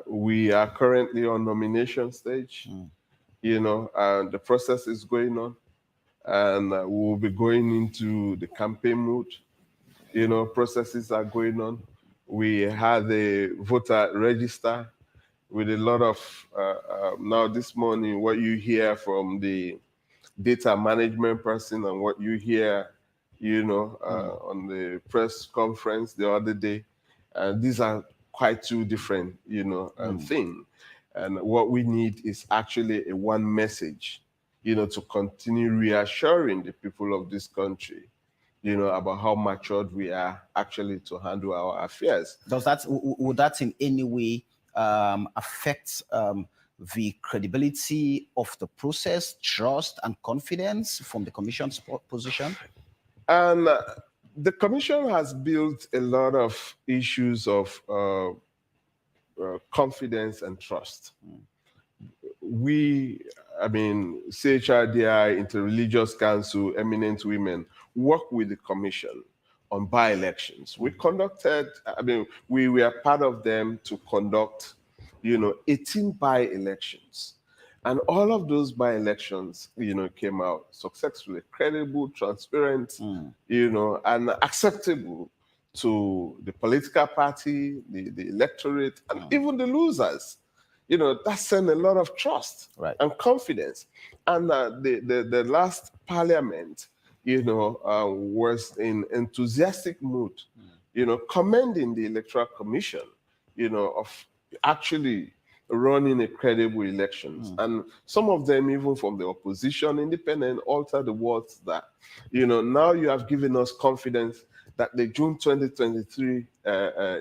we are currently on nomination stage. And the process is going on, and we'll be going into the campaign mode. Processes are going on. We had a voter register with a lot of, now this morning, what you hear from the data management person and what you hear, on the press conference the other day, these are quite two different, things. And what we need is actually a one message, to continue reassuring the people of this country, about how matured we are actually to handle our affairs. Would that in any way affect the credibility of the process, trust and confidence from the Commission's position? And the Commission has built a lot of issues of confidence and trust. CHRDI, Interreligious Council, Eminent Women, work with the Commission on by-elections. We conducted, we were part of them to conduct, 18 by-elections. And all of those by-elections, came out successfully, credible, transparent, and acceptable to the political party, the electorate, and even the losers. That sent a lot of trust and confidence. And the last parliament, was in enthusiastic mood, commending the Electoral Commission, of actually running a credible elections. And some of them, even from the opposition, independent, altered the words that, now you have given us confidence that the June 2023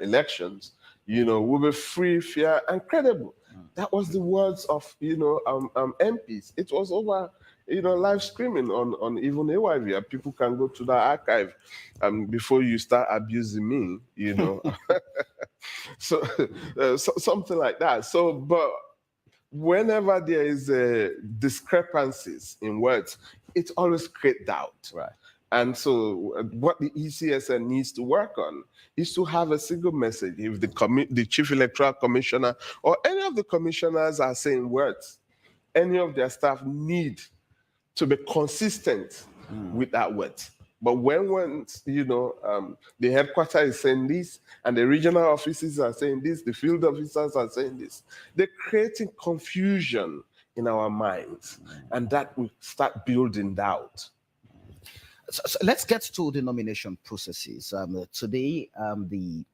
elections, will be free, fair, and credible. That was the words of, MPs. It was over, live streaming on even AYV. People can go to the archive before you start abusing me, So, something like that. So, but whenever there is discrepancies in words, it always creates doubt. And so what the ECSL needs to work on is to have a single message. If the Chief Electoral Commissioner or any of the commissioners are saying words, any of their staff need to be consistent with that word. But when the headquarters is saying this, and the regional offices are saying this, the field officers are saying this, they're creating confusion in our minds, and that will start building doubt. So let's get to the nomination processes. Today, the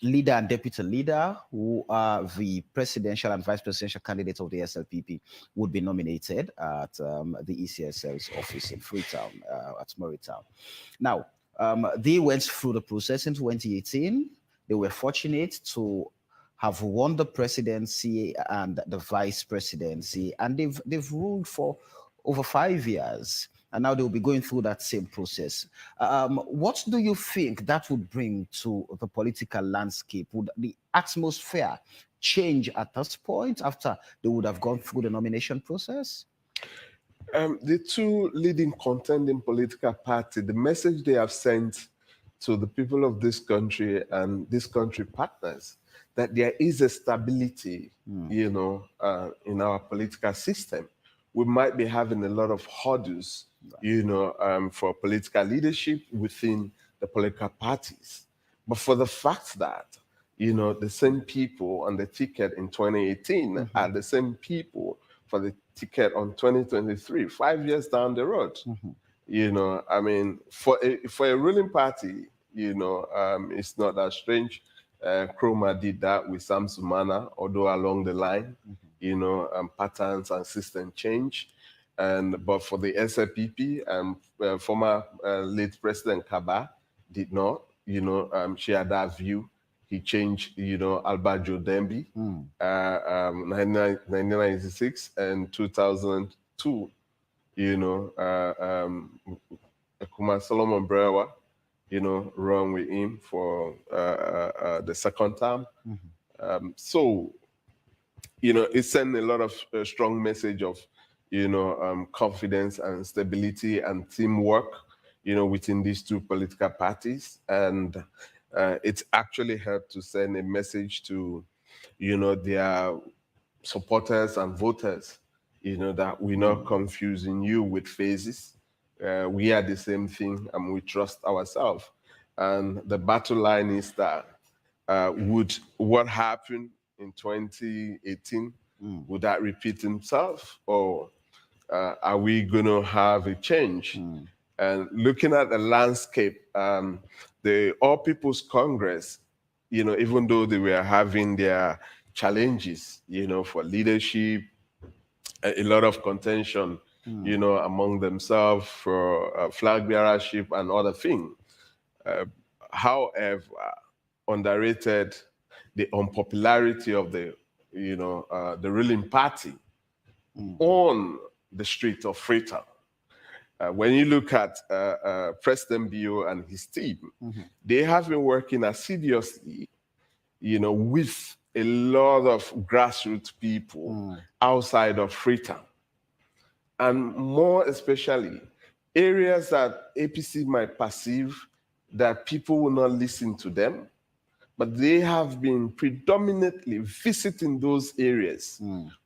leader and deputy leader, who are the presidential and vice presidential candidates of the SLPP, would be nominated at the ECSL's office in Freetown, at Murraytown. Now, they went through the process in 2018. They were fortunate to have won the presidency and the vice presidency, and they've ruled for over 5 years. And now they'll be going through that same process. What do you think that would bring to the political landscape? Would the atmosphere change at this point after they would have gone through the nomination process? The two leading contending political parties, the message they have sent to the people of this country and this country partners, that there is a stability, in our political system. We might be having a lot of hurdles, for political leadership within the political parties. But for the fact that, the same people on the ticket in 2018 are the same people for the ticket on 2023, 5 years down the road. For a ruling party, it's not that strange. Kroma did that with Sam Sumana, although along the line, patterns and system change. But for the SLPP, former late President Kaba did not, share that view. He changed, Albert Dembi, 1996 and 2002, Kuma Solomon Brewer, run with him for the second term. It sent a lot of strong message of, confidence and stability and teamwork, within these two political parties. And it's actually helped to send a message to, their supporters and voters, that we're not confusing you with phases. We are the same thing and we trust ourselves. And the battle line is that would what happened in 2018, would that repeat itself, or are we going to have a change? And looking at the landscape, the All People's Congress, even though they were having their challenges, for leadership, a lot of contention, among themselves for flag bearership and other things. However, underrated the unpopularity of the ruling party on the street of Freetown. When you look at President Bio and his team, they have been working assiduously, with a lot of grassroots people outside of Freetown. And more especially, areas that APC might perceive that people will not listen to them, but they have been predominantly visiting those areas,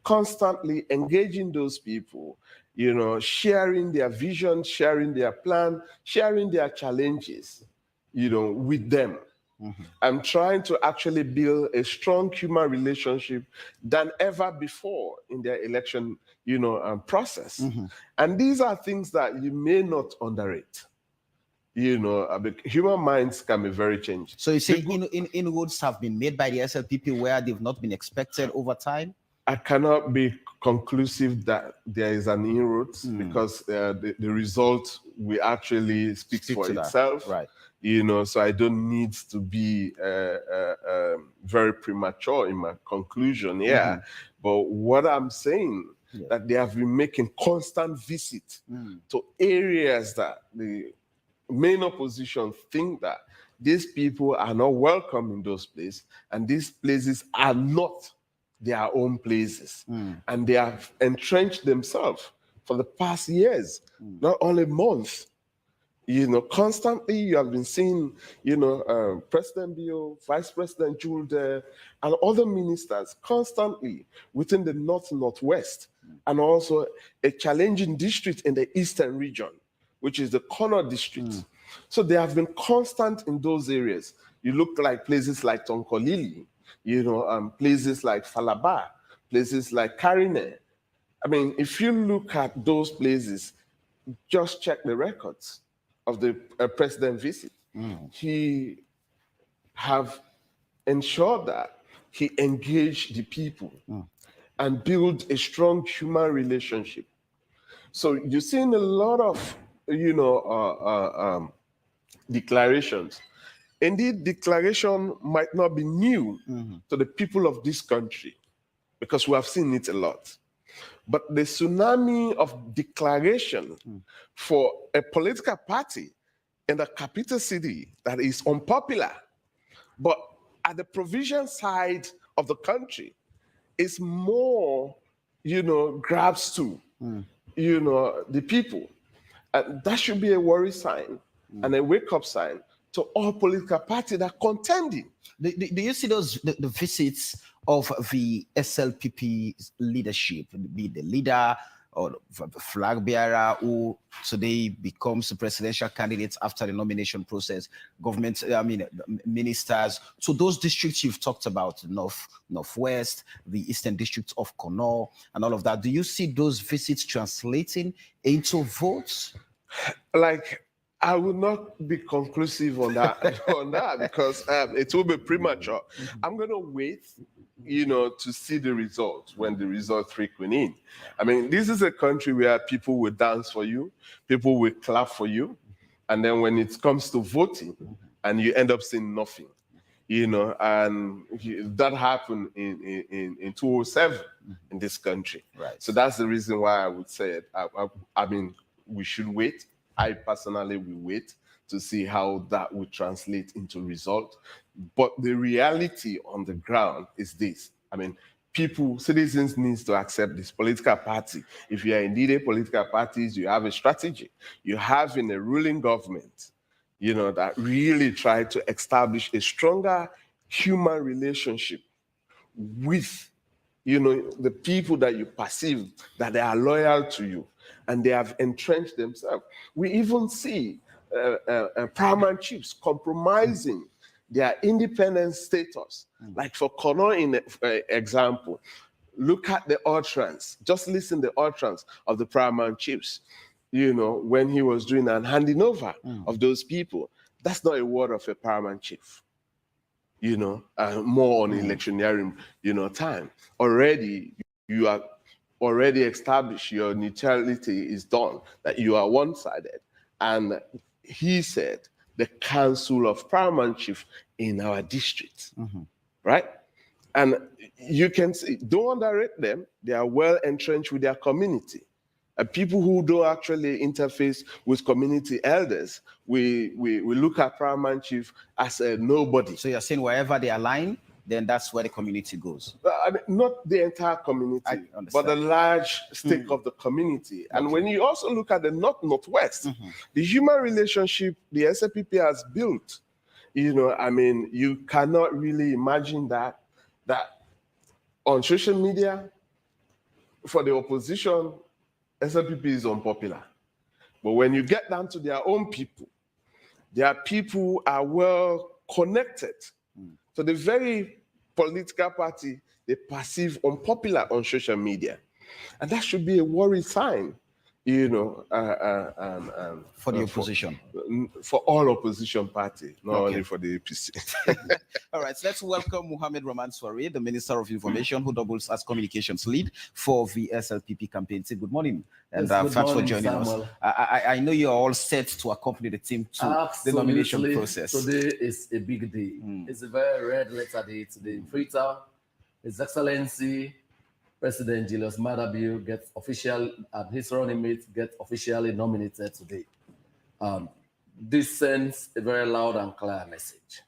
constantly engaging those people, sharing their vision, sharing their plan, sharing their challenges, with them. I'm trying to actually build a strong human relationship than ever before in their election, process. And these are things that you may not underrate. Human minds can be very changed. So you say inroads have been made by the SLPP where they've not been expected over time? I cannot be conclusive that there is an inroads because the result will actually speak for itself. Right. So I don't need to be very premature in my conclusion here. But what I'm saying, that they have been making constant visits to areas that the main opposition think that these people are not welcome in those places, and these places are not their own places. And they have entrenched themselves for the past years, not only months. Constantly you have been seeing, President Bio, Vice President Julde, and other ministers constantly within the Northwest, and also a challenging district in the Eastern region, which is the Corner district. So they have been constant in those areas. You look like places like Tonkolili, places like Falaba, places like Karine. I mean, if you look at those places, just check the records of the president visit. He have ensure that he engaged the people and build a strong human relationship. So you're seeing a lot of, declarations. Indeed, declaration might not be new to the people of this country because we have seen it a lot. But the tsunami of declaration for a political party in the capital city that is unpopular, but at the provincial side of the country is more, grabs to, the people. And that should be a worry sign and a wake-up sign to all political parties that are contending. Do you see the visits of the SLPP leadership, be the leader or the flag bearer who today becomes the presidential candidate after the nomination process, ministers? So those districts you've talked about, Northwest, the Eastern District of Komon, and all of that, do you see those visits translating into votes? I will not be conclusive on that, because it will be premature. I'm going to wait, to see the results when the results trickle in. I mean, this is a country where people will dance for you, people will clap for you, and then when it comes to voting, and you end up seeing nothing, and that happened in 2007 in this country. Right. So that's the reason why I would say it. I mean, we should wait. I personally will wait to see how that would translate into result. But the reality on the ground is this. I mean, citizens need to accept this political party. If you are indeed a political party, you have a strategy. You have in a ruling government, that really try to establish a stronger human relationship with, the people that you perceive that they are loyal to you. And they have entrenched themselves. We even see paramount chiefs compromising their independent status. Like for Komon, example, look at the utterance. Just listen to the utterance of the paramount chiefs. When he was doing an handing over of those people, that's not a word of a paramount chief. More on electioneering, time. Already, you are already established, your neutrality is done, that you are one-sided. And he said, the Council of Paramount Chief in our district, right? And you can see, don't underrate them, they are well entrenched with their community. And people who don't actually interface with community elders, we look at Paramount Chief as a nobody. So you're saying wherever they align, then that's where the community goes. I mean, not the entire community, but a large stake of the community. And when you also look at the Northwest, the human relationship the SLPP has built, you cannot really imagine that on social media, for the opposition, SLPP is unpopular. But when you get down to their own people, their people are well connected. So the very political party they perceive unpopular on social media. And that should be a worry sign, for the opposition. For all opposition parties, not only for the APC. All right, so let's welcome Mohammed Rahman Soare, the Minister of Information, who doubles as communications lead for the SLPP campaign. Say good morning, and Yes, good thanks morning, for joining Samuel. us. I know you're all set to accompany the team to the nomination process. Today is a big day. It's a very red letter day today. Freetown, His Excellency President Julius Maada Bio gets official, and his running mate get officially nominated today. This sends a very loud and clear message.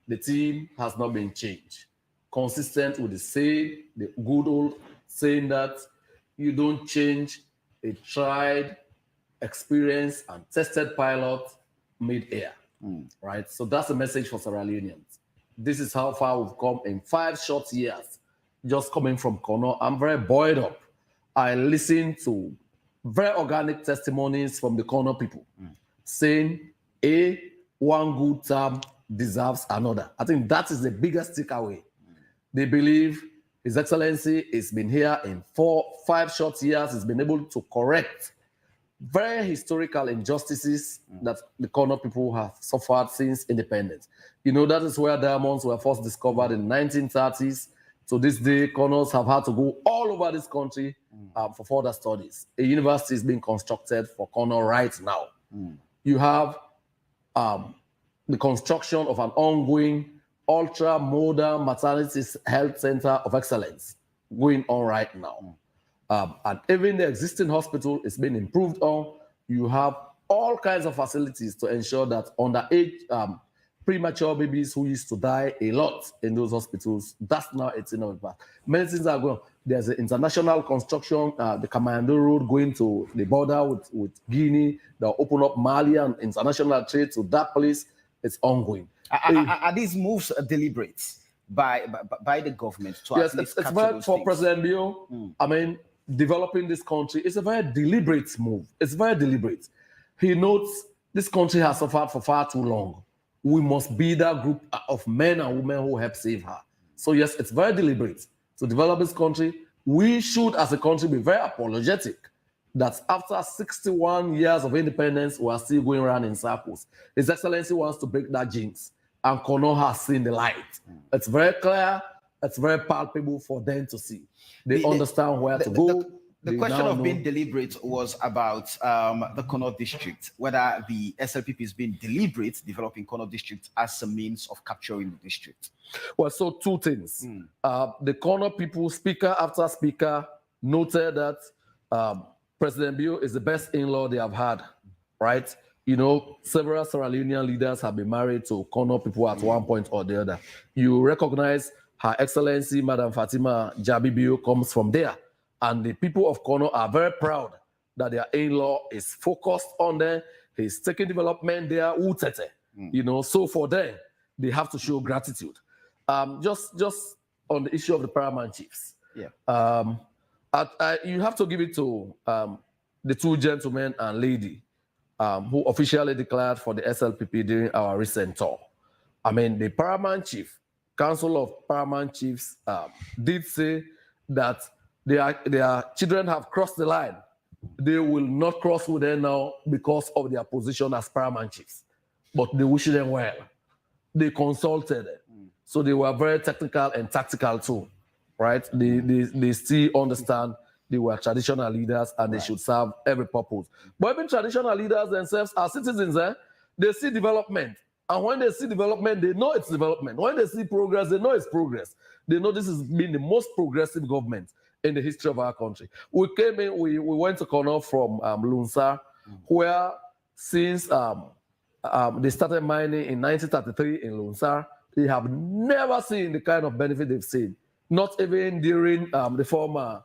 The team has not been changed. Consistent with the good old saying that you don't change a tried, experienced, and tested pilot mid-air, right? So that's the message for Sierra Leoneans. This is how far we've come in 5 short years. Just coming from Komon, I'm very buoyed up. I listened to very organic testimonies from the Komon people saying, one good term deserves another. I think that is the biggest takeaway. They believe His Excellency has been here in 5 short years. He's been able to correct very historical injustices that the Kono people have suffered since independence. You know, that is where diamonds were first discovered in the 1930s. To this day, Konos have had to go all over this country for further studies. A university is being constructed for Kono right now. You have the construction of an ongoing ultra-modern maternity health center of excellence going on right now. And even the existing hospital is being improved on. You have all kinds of facilities to ensure that underage premature babies who used to die a lot in those hospitals, that's now a thing of the past. Many things are going on. There's an international construction, the Kamando Road going to the border with Guinea. They'll open up Mali and international trade to that place. It's ongoing. Are these moves deliberate by the government to yes, at least it's capture very, those for things? President Bio, I mean, developing this country is a very deliberate move. It's very deliberate. He notes this country has suffered for far too long. We must be that group of men and women who help save her. So yes, it's very deliberate to develop this country. We should, as a country, be very apologetic that after 61 years of independence, we are still going around in circles. His Excellency wants to break that jinx, and Kono has seen the light. It's very clear, it's very palpable for them to see. They understand where to go. The question of being deliberate was about the Kono district, whether the SLPP is being deliberate, developing Kono district as a means of capturing the district. Well, so two things. The Kono people, speaker after speaker, noted that President Bio is the best in-law they have had, right? You know, several Sierra Leonean leaders have been married to Kono people at one point or the other. You recognize Her Excellency, Madam Fatima Jabi Bio comes from there. And the people of Kono are very proud that their in-law is focused on them. He's taking development there, you know, so for them, they have to show gratitude. Just on the issue of the paramount chiefs. Yeah. You have to give it to the two gentlemen and lady who officially declared for the SLPP during our recent tour. I mean, the paramount chief, Council of Paramount Chiefs, did say that their children have crossed the line. They will not cross with them now because of their position as paramount chiefs. But they wish them well. They consulted them. So they were very technical and tactical too, right? They still understand they were traditional leaders and they should serve every purpose. But even traditional leaders themselves are citizens, they see development. And when they see development, they know it's development. When they see progress, they know it's progress. They know this has been the most progressive government in the history of our country. We came in, we went to Kono from Lunsa, where since they started mining in 1933 in Lunsa, they have never seen the kind of benefit they've seen. Not even during the former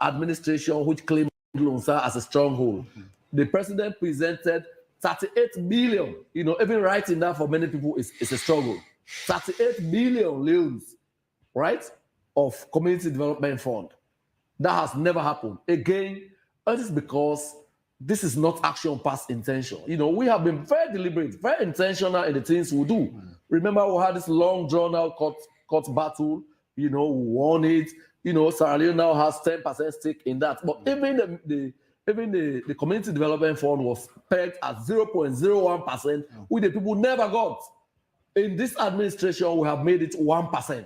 administration, which claimed Lunsa as a stronghold. The president presented 38 billion, you know, even writing that for many people is a struggle. 38 billion loans, right, of community development fund. That has never happened. Again, it is because this is not action past intention. You know, we have been very deliberate, very intentional in the things we do. Remember, we had this long drawn out court battle, you know, we won it. You know, Sierra Leone now has 10% stake in that. But even the community development fund was pegged at 0.01%, which the people never got. In this administration, we have made it 1%,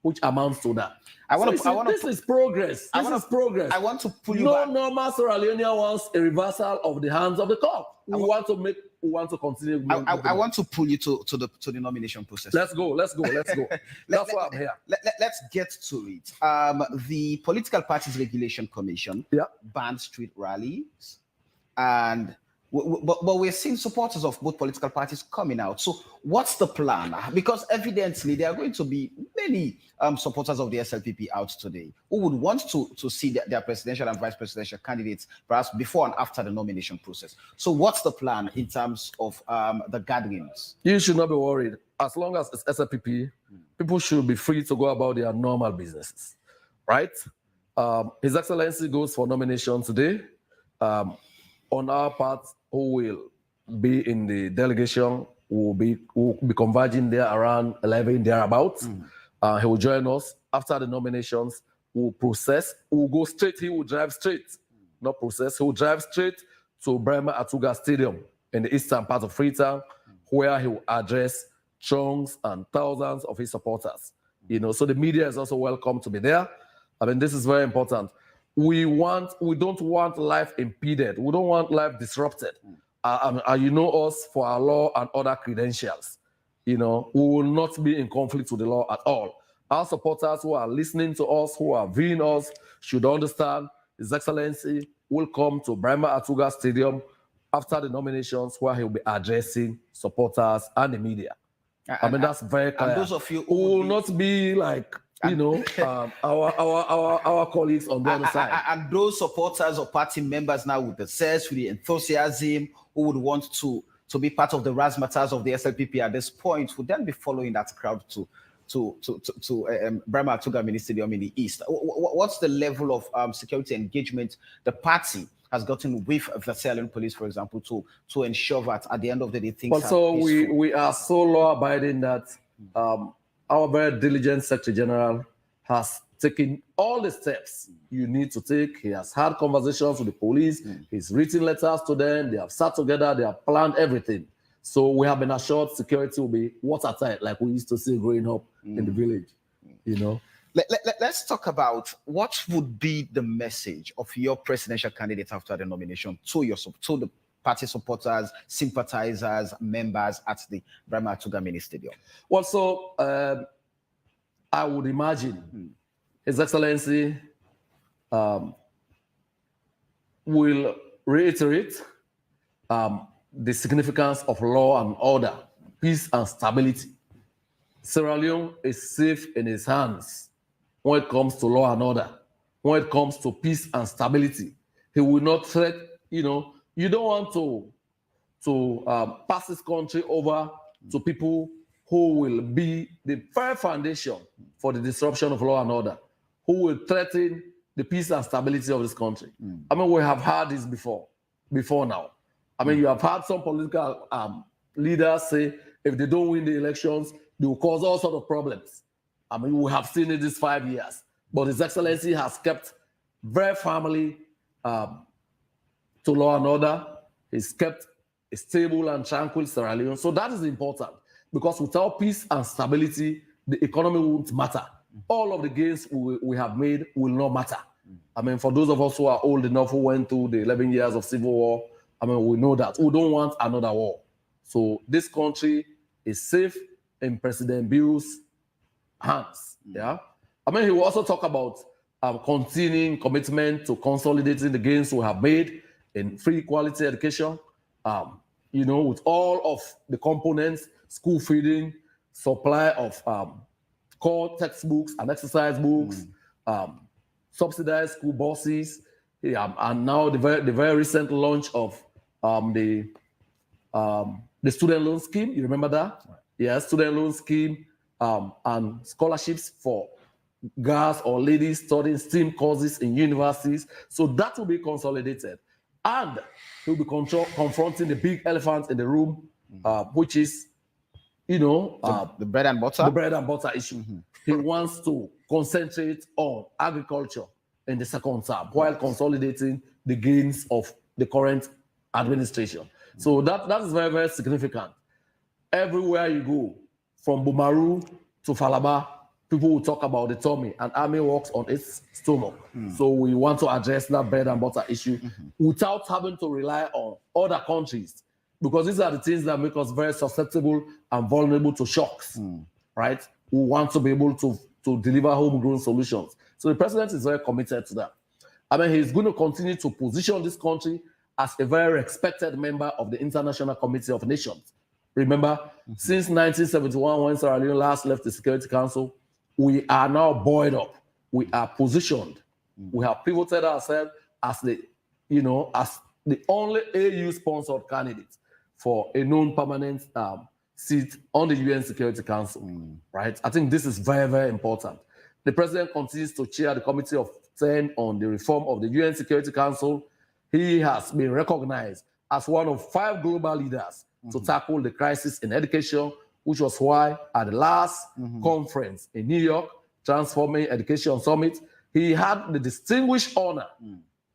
which amounts to that. This is progress. This is progress. I want to pull you back. No normal Sierra Leonean wants a reversal of the hands of the clock. We want to continue. I want to pull you to the nomination process. Let's go. That's why I'm here. Let's get to it. The Political Parties Regulation Commission banned street rallies, and but we're seeing supporters of both political parties coming out. So what's the plan? Because evidently there are going to be many supporters of the SLPP out today who would want to see their presidential and vice presidential candidates perhaps before and after the nomination process. So what's the plan in terms of the gatherings? You should not be worried. As long as it's SLPP, people should be free to go about their normal businesses, right? His Excellency goes for nomination today. On our part, who will be in the delegation will be converging there around 11 thereabouts. He will join us after the nominations. We'll process. We'll go straight. He will drive straight, not process. He will drive straight to Brema Atuga Stadium in the eastern part of Freetown, where he will address chunks and thousands of his supporters. So the media is also welcome to be there. I mean, this is very important. We don't want life impeded. We don't want life disrupted. You know us for our law and other credentials. We will not be in conflict with the law at all. Our supporters who are listening to us, who are viewing us, should understand His Excellency will come to Brema Atuga Stadium after the nominations, where he will be addressing supporters and the media. I mean, that's very clear. And those of you who will not be like, our colleagues on the other side. And those supporters or party members now with the zest, with the enthusiasm, who would want to be part of the razzmatazz of the SLPP at this point, would then be following that crowd to Brema Atuga Mini Stadium in the east. What's the level of security engagement the party has gotten with the Salone police, for example, to ensure that at the end of the day things are peaceful? we are so law-abiding that our very diligent Secretary General has taken all the steps you need to take. He has had conversations with the police. He's written letters to them. They have sat together. They have planned everything. So we have been assured security will be watertight, like we used to see growing up in the village. Let's talk about what would be the message of your presidential candidate after the nomination to the party supporters, sympathizers, members at the Brema Atuga Mini Stadium. Well, so I would imagine His Excellency will reiterate the significance of law and order, peace and stability. Sierra Leone is safe in his hands when it comes to law and order, when it comes to peace and stability. He will not threat, you don't want to pass this country over to people who will be the very foundation for the disruption of law and order, who will threaten the peace and stability of this country. I mean, we have had this before now. I mean, you have had some political leaders say if they don't win the elections, they will cause all sorts of problems. I mean, we have seen it these 5 years. But His Excellency has kept very firmly to law and order. He's kept a stable and tranquil Sierra Leone. So that is important, because without peace and stability, the economy won't matter. All of the gains we have made will not matter. I mean, for those of us who are old enough, who went through the 11 years of civil war, I mean, we know that. We don't want another war. So this country is safe in President Bill's hands. Yeah. I mean, he will also talk about continuing commitment to consolidating the gains we have made in free quality education, with all of the components, school feeding, supply of core textbooks and exercise books, subsidized school buses, and now the very recent launch of the student loan scheme. You remember that? Right. Yeah, student loan scheme and scholarships for girls or ladies studying STEM courses in universities. So that will be consolidated. And he'll be confronting the big elephant in the room, which is, the bread and butter? The bread and butter issue. He wants to concentrate on agriculture in the second term while consolidating the gains of the current administration. So that is very, very significant. Everywhere you go, from Bumaru to Falaba, people will talk about the tummy, and army works on its stomach. So we want to address that bread and butter issue without having to rely on other countries, because these are the things that make us very susceptible and vulnerable to shocks, right? We want to be able to deliver homegrown solutions. So the president is very committed to that. I mean, he's going to continue to position this country as a very respected member of the International Committee of Nations. Remember, since 1971, when Sierra Leone last left the Security Council, we are now buoyed up. We are positioned. We have pivoted ourselves as the only AU-sponsored candidate for a non-permanent seat on the UN Security Council, right? I think this is very, very important. The president continues to chair the Committee of 10 on the reform of the UN Security Council. He has been recognized as one of 5 global leaders to tackle the crisis in education, which was why at the last conference in New York, Transforming Education Summit, he had the distinguished honor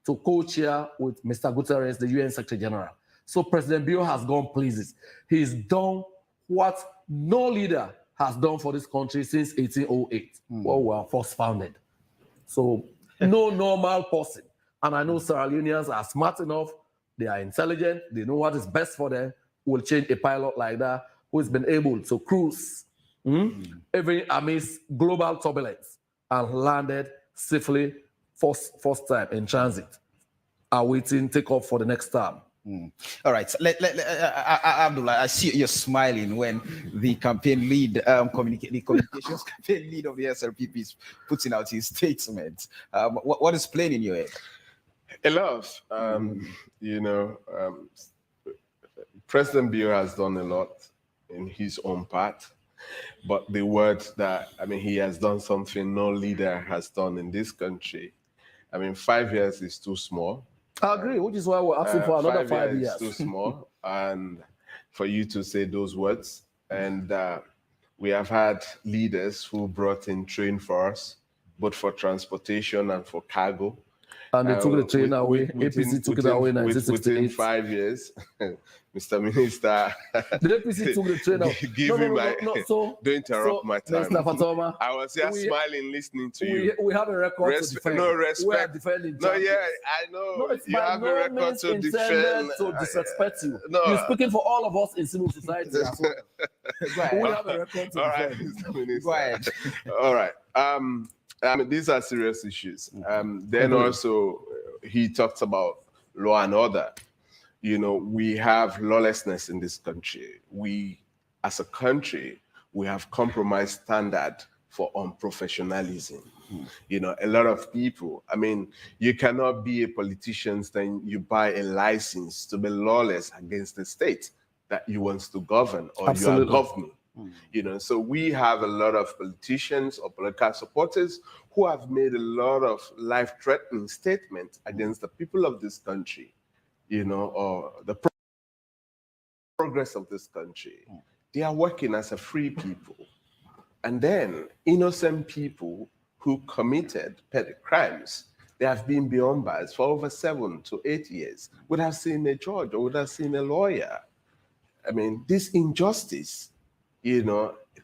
to co-chair with Mr. Guterres, the UN Secretary General. So President Bio has gone places. He's done what no leader has done for this country since 1808, when we were first founded. So no normal person. And I know Sierra Leoneans are smart enough, they are intelligent, they know what is best for them, will change a pilot like that who has been able to cruise even amidst global turbulence and landed safely first time in transit, awaiting takeoff for the next term. All right, Abdullah, I see you're smiling when the campaign lead, the communications campaign lead of the SLPP is putting out his statement. What is playing in your head? A lot. President Bio has done a lot in his own part, but the word that, he has done something no leader has done in this country. 5 years is too small. I agree, which is why we're asking for another 5 years. Is too small, and for you to say those words. And we have had leaders who brought in train for us, both for transportation and for cargo. And they took the train away. APC took it away in 1968. Within 5 years, Mr. Minister. The APC took the train away. Don't interrupt my time. Mr. Fatoma, I was here smiling, listening to you. We have a record to defend. No respect. We are defending. No, yeah, I know. No, it's you have a record to defend. To disrespect you. No. You're speaking for all of us in civil society as well. We have a record to defend. All right, Mr. Minister. Go ahead. All right. These are serious issues. Then also, he talks about law and order. We have lawlessness in this country. We, as a country, we have compromised standard for unprofessionalism. A lot of people, you cannot be a politician, then you buy a license to be lawless against the state that you want to govern or Absolutely. you are governing. So we have a lot of politicians or political supporters who have made a lot of life-threatening statements against the people of this country, or the progress of this country. They are working as a free people. And then innocent people who committed petty crimes, they have been beyond bars for over 7 to 8 years, would have seen a judge or would have seen a lawyer. This injustice,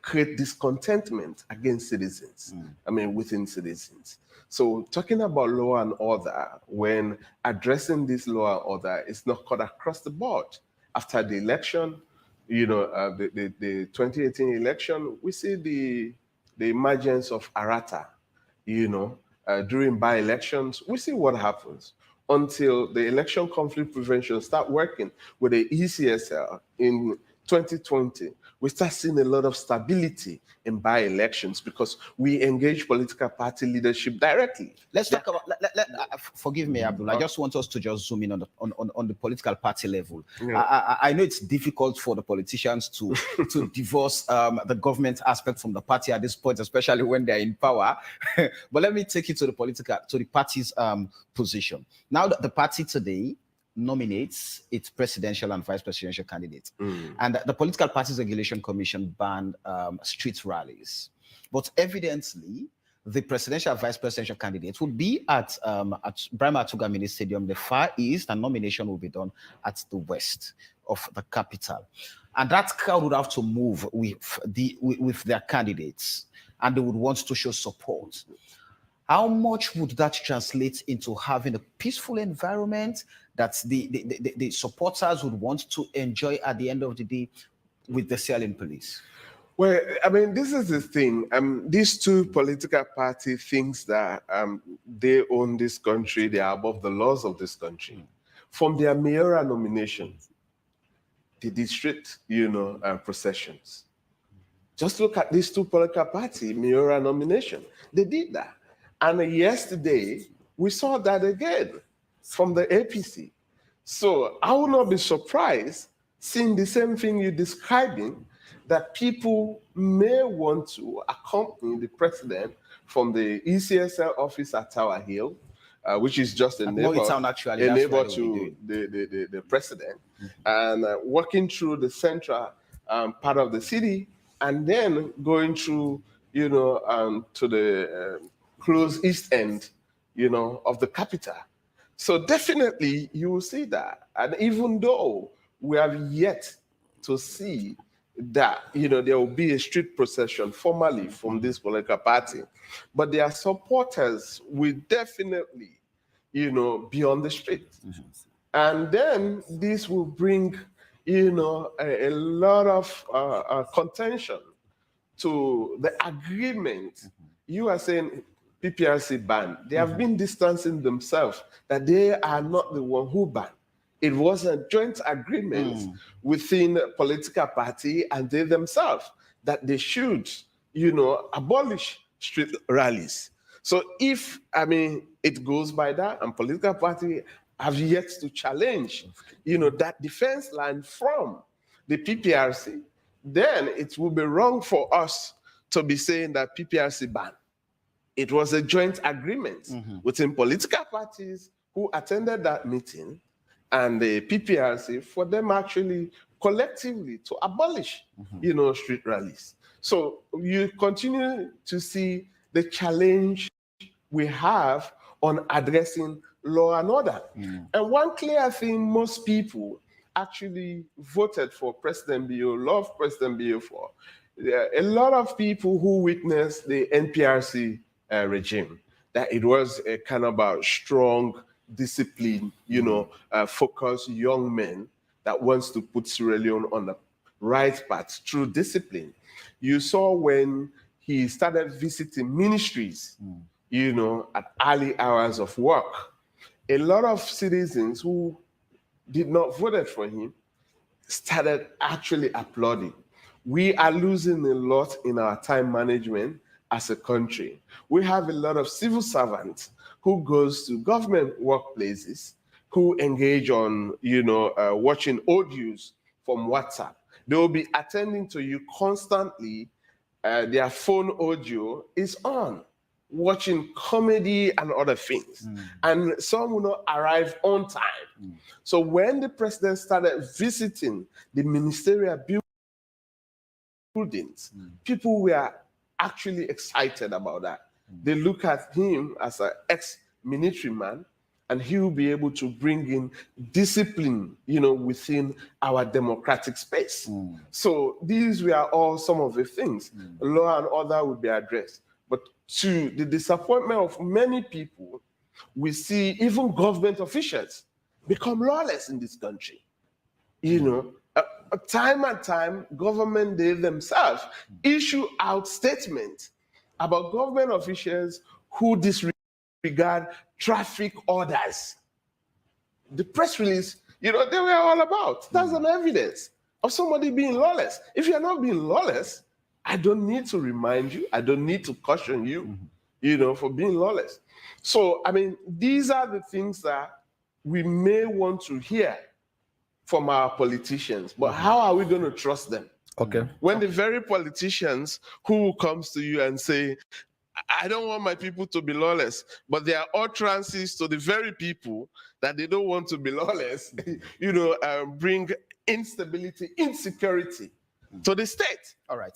create discontentment against citizens, within citizens. So talking about law and order, when addressing this law and order, it's not cut across the board. After the election, the 2018 election, we see the emergence of Arata, during by-elections, we see what happens until the election conflict prevention start working with the ECSL in 2020. We start seeing a lot of stability in by-elections because we engage political party leadership directly. Let's talk about. Forgive me, Abdul. I just want us to just zoom in on the political party level. Yeah. I know it's difficult for the politicians to divorce the government aspect from the party at this point, especially when they're in power. But let me take you to the party's position. Now that the party today nominates its presidential and vice presidential candidates. And the Political Parties Regulation Commission banned street rallies. But evidently, the presidential and vice presidential candidates would be at Brahma Atuga Mini Stadium, the Far East, and nomination will be done at the west of the capital. And that crowd would have to move with their candidates, and they would want to show support. How much would that translate into having a peaceful environment that the supporters would want to enjoy at the end of the day with the Salone police? Well, this is the thing. These two political parties think that they own this country, they are above the laws of this country. From their mayoral nominations, the district, processions. Just look at these two political parties' mayoral nomination. They did that. And yesterday, we saw that again from the APC. So I will not be surprised seeing the same thing you're describing, that people may want to accompany the president from the ECSL office at Tower Hill, which is just a neighbor to the president, and walking through the central part of the city, and then going through, to the close east end, of the capital. So definitely you will see that. And even though we have yet to see that, there will be a street procession formally from this political party, but their supporters will definitely, be on the street. And then this will bring, a lot of contention to the agreement. You are saying PPRC banned. They have been distancing themselves that they are not the one who banned. It was a joint agreement within a political party and they themselves that they should, abolish street rallies. So if, it goes by that and political party have yet to challenge, that defense line from the PPRC, then it will be wrong for us to be saying that PPRC banned. It was a joint agreement within political parties who attended that meeting and the PPRC for them actually collectively to abolish, street rallies. So you continue to see the challenge we have on addressing law and order. And one clear thing most people actually voted for President Bio, love President Bio for, a lot of people who witnessed the NPRC regime, that it was a kind of a strong, discipline, focused young men that wants to put Sierra Leone on the right path through discipline. You saw when he started visiting ministries, at early hours of work, a lot of citizens who did not vote for him started actually applauding. We are losing a lot in our time management as a country. We have a lot of civil servants who goes to government workplaces, who engage on, watching audios from WhatsApp. They will be attending to you constantly. Their phone audio is on, watching comedy and other things. And some will not arrive on time. So when the president started visiting the ministerial buildings, people were actually excited about that. They look at him as an ex-military man, and he will be able to bring in discipline, within our democratic space. So these were all some of the things. Law and order will be addressed. But to the disappointment of many people, we see even government officials become lawless in this country. Time and time, government, they themselves issue out statements about government officials who disregard traffic orders. The press release, they were all about. That's an evidence of somebody being lawless. If you're not being lawless, I don't need to remind you, I don't need to caution you, for being lawless. So, these are the things that we may want to hear from our politicians, but how are we going to trust them? Okay. When the very politicians who comes to you and say, I don't want my people to be lawless, but there are utterances to the very people that they don't want to be lawless, bring instability, insecurity to the state. All right.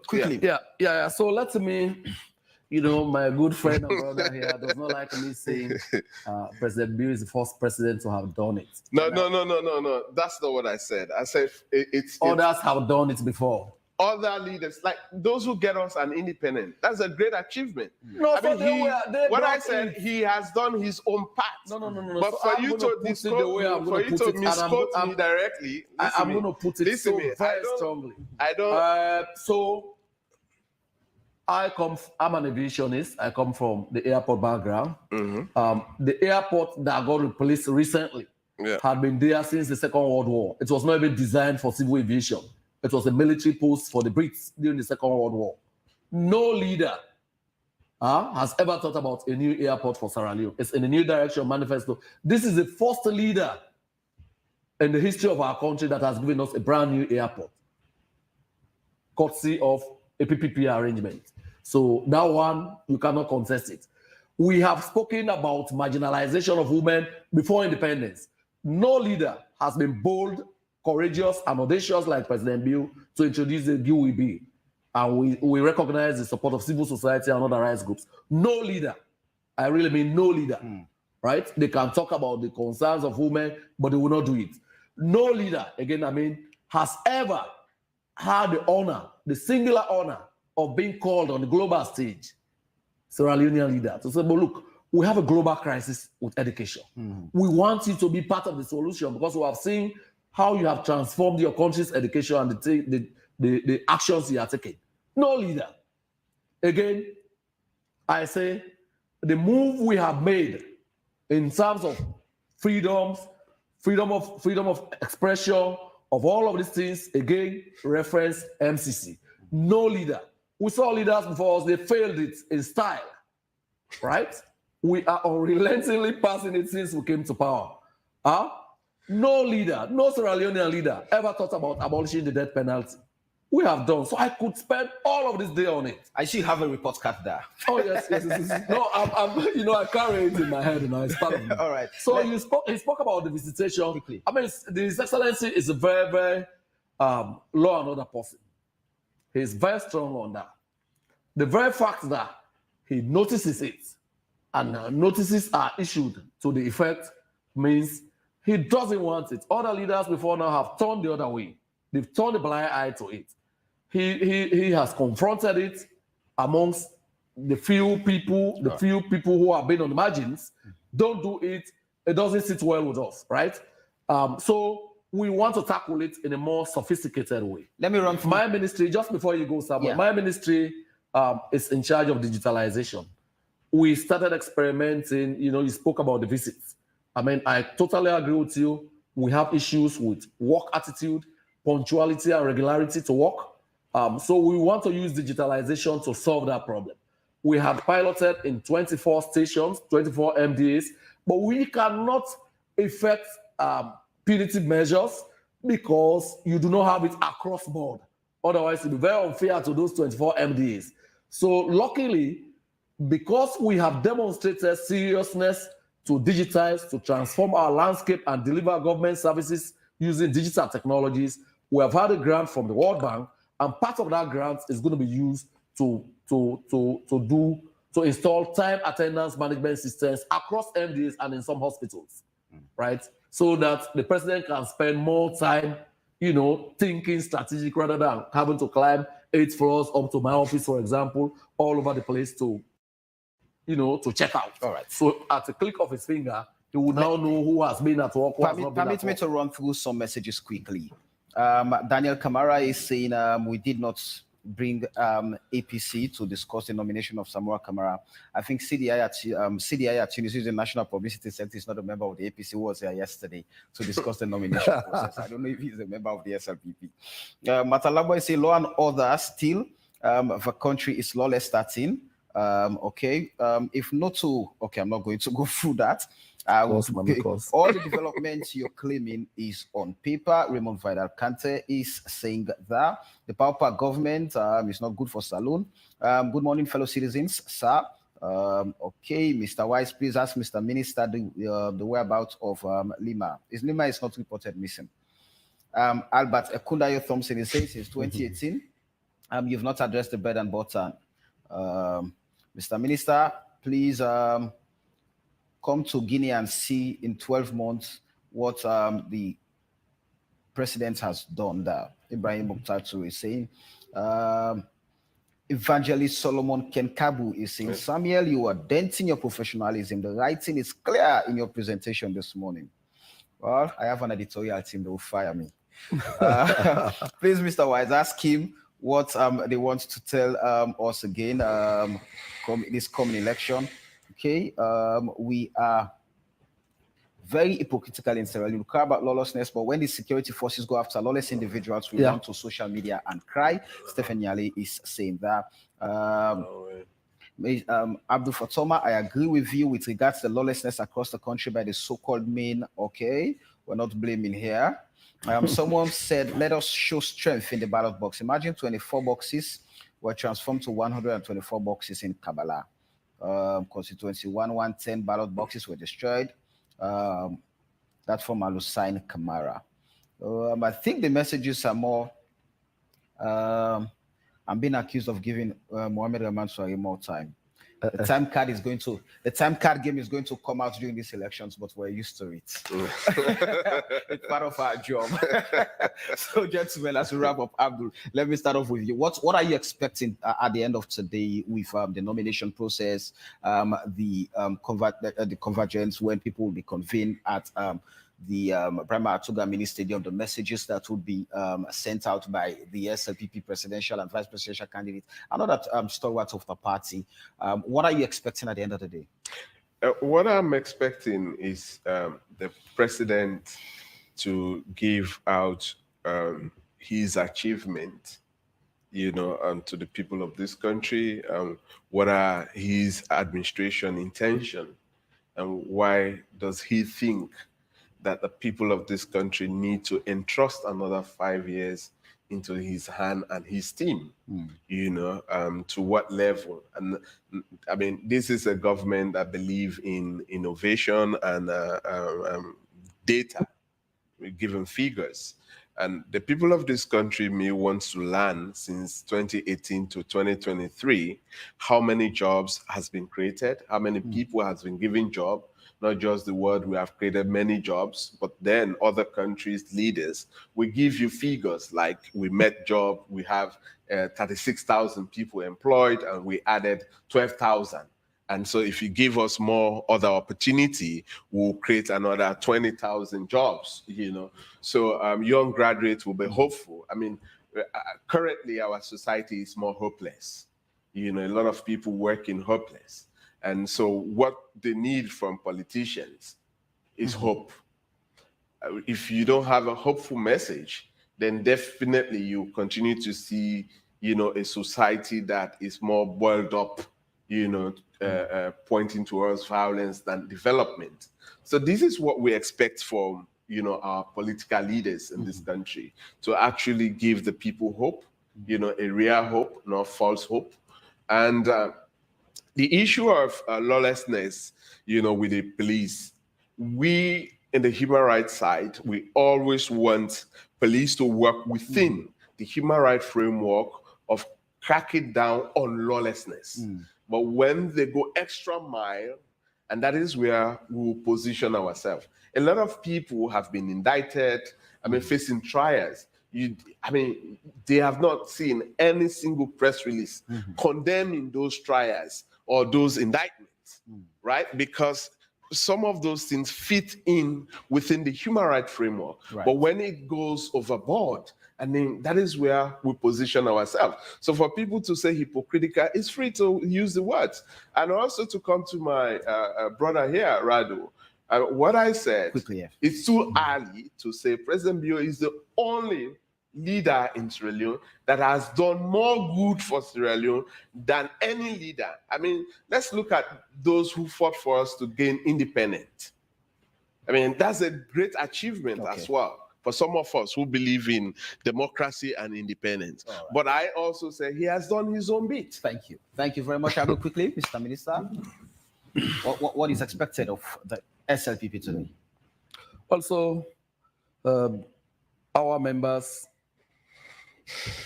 Quickly. Yeah. So let me, my good friend and brother here does not like me saying President Bill is the first president to have done it. No. That's not what I said. I said others have done it before. Other leaders, like those who get us an independent, that's a great achievement. No, I said, he has done his own part. No. But for you to misquote me directly, I'm going to put it very strongly. I don't. So I'm an aviationist. I come from the airport background. The airport that got replaced recently had been there since the Second World War. It was not even designed for civil aviation. It was a military post for the Brits during the Second World War. No leader has ever thought about a new airport for Sierra Leone. It's in a new direction manifesto. This is the first leader in the history of our country that has given us a brand new airport, courtesy of a PPP arrangement. So that one, you cannot contest it. We have spoken about marginalization of women before independence. No leader has been bold, courageous, and audacious like President Bill to introduce the GUEB. And we recognize the support of civil society and other rights groups. No leader, I really mean no leader, right? They can talk about the concerns of women, but they will not do it. No leader, again, I mean, has ever had the honor, the singular honor of being called on the global stage, Sierra Leonean leader, to say, but look, we have a global crisis with education. We want you to be part of the solution because we have seen how you have transformed your country's education and the actions you are taking. No leader. Again, I say the move we have made in terms of freedom of expression, of all of these things, again, reference MCC. No leader. We saw leaders before us, they failed it in style, right? We are unrelentingly passing it since we came to power. No leader, no Sierra Leonean leader ever thought about abolishing the death penalty. We have done. So I could spend all of this day on it. I see you have a report card there. Oh, yes. No, I carry it in my head, it's part of me. All right. So he spoke about the visitation. Quickly. I mean, His Excellency is a very, very law and order person. He's very strong on that. The very fact that he notices it and notices are issued to the effect means he doesn't want it. Other leaders before now have turned the other way. They've turned a blind eye to it. He has confronted it amongst the few people who have been on the margins. Don't do it. It doesn't sit well with us, right? So we want to tackle it in a more sophisticated way. Let me run through. My ministry, just before you go, Samuel, my ministry is in charge of digitalization. We started experimenting, you spoke about the visits. I mean, I totally agree with you. We have issues with work attitude, punctuality and regularity to work. So we want to use digitalization to solve that problem. We have piloted in 24 stations, 24 MDAs, but we cannot effect punitive measures because you do not have it across board. Otherwise, it will be very unfair to those 24 MDAs. So luckily, because we have demonstrated seriousness to digitize, to transform our landscape and deliver government services using digital technologies, we have had a grant from the World Bank, and part of that grant is going to be used to install time attendance management systems across MDAs and in some hospitals, right? So that the president can spend more time, thinking strategic rather than having to climb 8 floors up to my office, for example, all over the place to check out. All right. So at the click of his finger, he will now know who has been at work. Permit me to run through some messages quickly. Daniel Kamara is saying we did not bring APC to discuss the nomination of Samora Kamara. I think CDI at Tunisia, the National Publicity Center, is not a member of the APC, who was here yesterday to discuss the nomination process. I don't know if he's a member of the SLPP. Matalabo is saying law and order still, the country is lawless starting. If not to, I'm not going to go through that. All the developments you're claiming is on paper. Raymond Vidal Kante is saying that the Pauper government is not good for Salone. Good morning, fellow citizens, sir. Mr. Wise, please ask Mr. Minister the whereabouts of Lima. Lima is not reported missing. Albert Ekundayo Thompson is saying since 2018, you've not addressed the bread and butter. Mr. Minister, please come to Guinea and see in 12 months what the president has done there. Ibrahim Muktatu is saying. Evangelist Solomon Kenkabu is saying, Samuel, you are denting your professionalism. The writing is clear in your presentation this morning. Well, I have an editorial team that will fire me. Please, Mr. Wise, ask him what they want to tell us again this coming election. We are very hypocritical in Sierra Leone. We cry about lawlessness, but when the security forces go after lawless individuals, we run to social media and cry. Stephen Yale is saying that. Abdul Fatoma, I agree with you with regards to lawlessness across the country by the so-called men. We're not blaming here. Someone said, let us show strength in the ballot box. Imagine 24 boxes were transformed to 124 boxes in Kabbalah. Constituency 110 ballot boxes were destroyed. That from Alusain Kamara. I think the messages are more. I'm being accused of giving Mohamed Rahman Suari more time. The time card is going to, the time card game is going to come out during these elections, but we're used to it. It's part of our job. So, gentlemen, as we wrap up, Abdul, let me start off with you. What are you expecting at the end of today with the nomination process, the convergence when people will be convened at the Brahma Atuga Mini Stadium, the messages that would be sent out by the SLPP presidential and vice presidential candidates, another stalwart of the party. What are you expecting at the end of the day? What I'm expecting is the president to give out his achievement, to the people of this country. What are his administration intention, and why does he think that the people of this country need to entrust another 5 years into his hand and his team, to what level? And I mean, this is a government that believes in innovation and data, given figures. And the people of this country may want to learn since 2018 to 2023, how many jobs has been created, how many people has been given job, not just the word we have created many jobs, but then other countries' leaders will give you figures like we met job, we have 36,000 people employed and we added 12,000. And so if you give us more other opportunity, we'll create another 20,000 jobs, So young graduates will be hopeful. I mean, currently our society is more hopeless. A lot of people working hopeless. And so what they need from politicians is hope. If you don't have a hopeful message, then definitely you continue to see, a society that is more boiled up, pointing towards violence than development. So this is what we expect from, our political leaders in this country, to actually give the people hope, a real hope, not false hope. And the issue of lawlessness, with the police, we in the human rights side, we always want police to work within the human rights framework of cracking down on lawlessness. But when they go extra mile, and that is where we'll position ourselves. A lot of people have been indicted, facing trials. They have not seen any single press release condemning those trials or those indictments, right? Because some of those things fit in within the human rights framework. Right. But when it goes overboard, that is where we position ourselves. So for people to say hypocritical, it's free to use the words. And also to come to my brother here, Rado, what I said, it's too early to say President Bio is the only leader in Sierra Leone that has done more good for Sierra Leone than any leader. Let's look at those who fought for us to gain independence. That's a great achievement as well for some of us who believe in democracy and independence. Right. But I also say he has done his own bit. Thank you. Thank you very much. I'll go quickly, Mr. Minister. What is expected of the SLPP today? Also, our members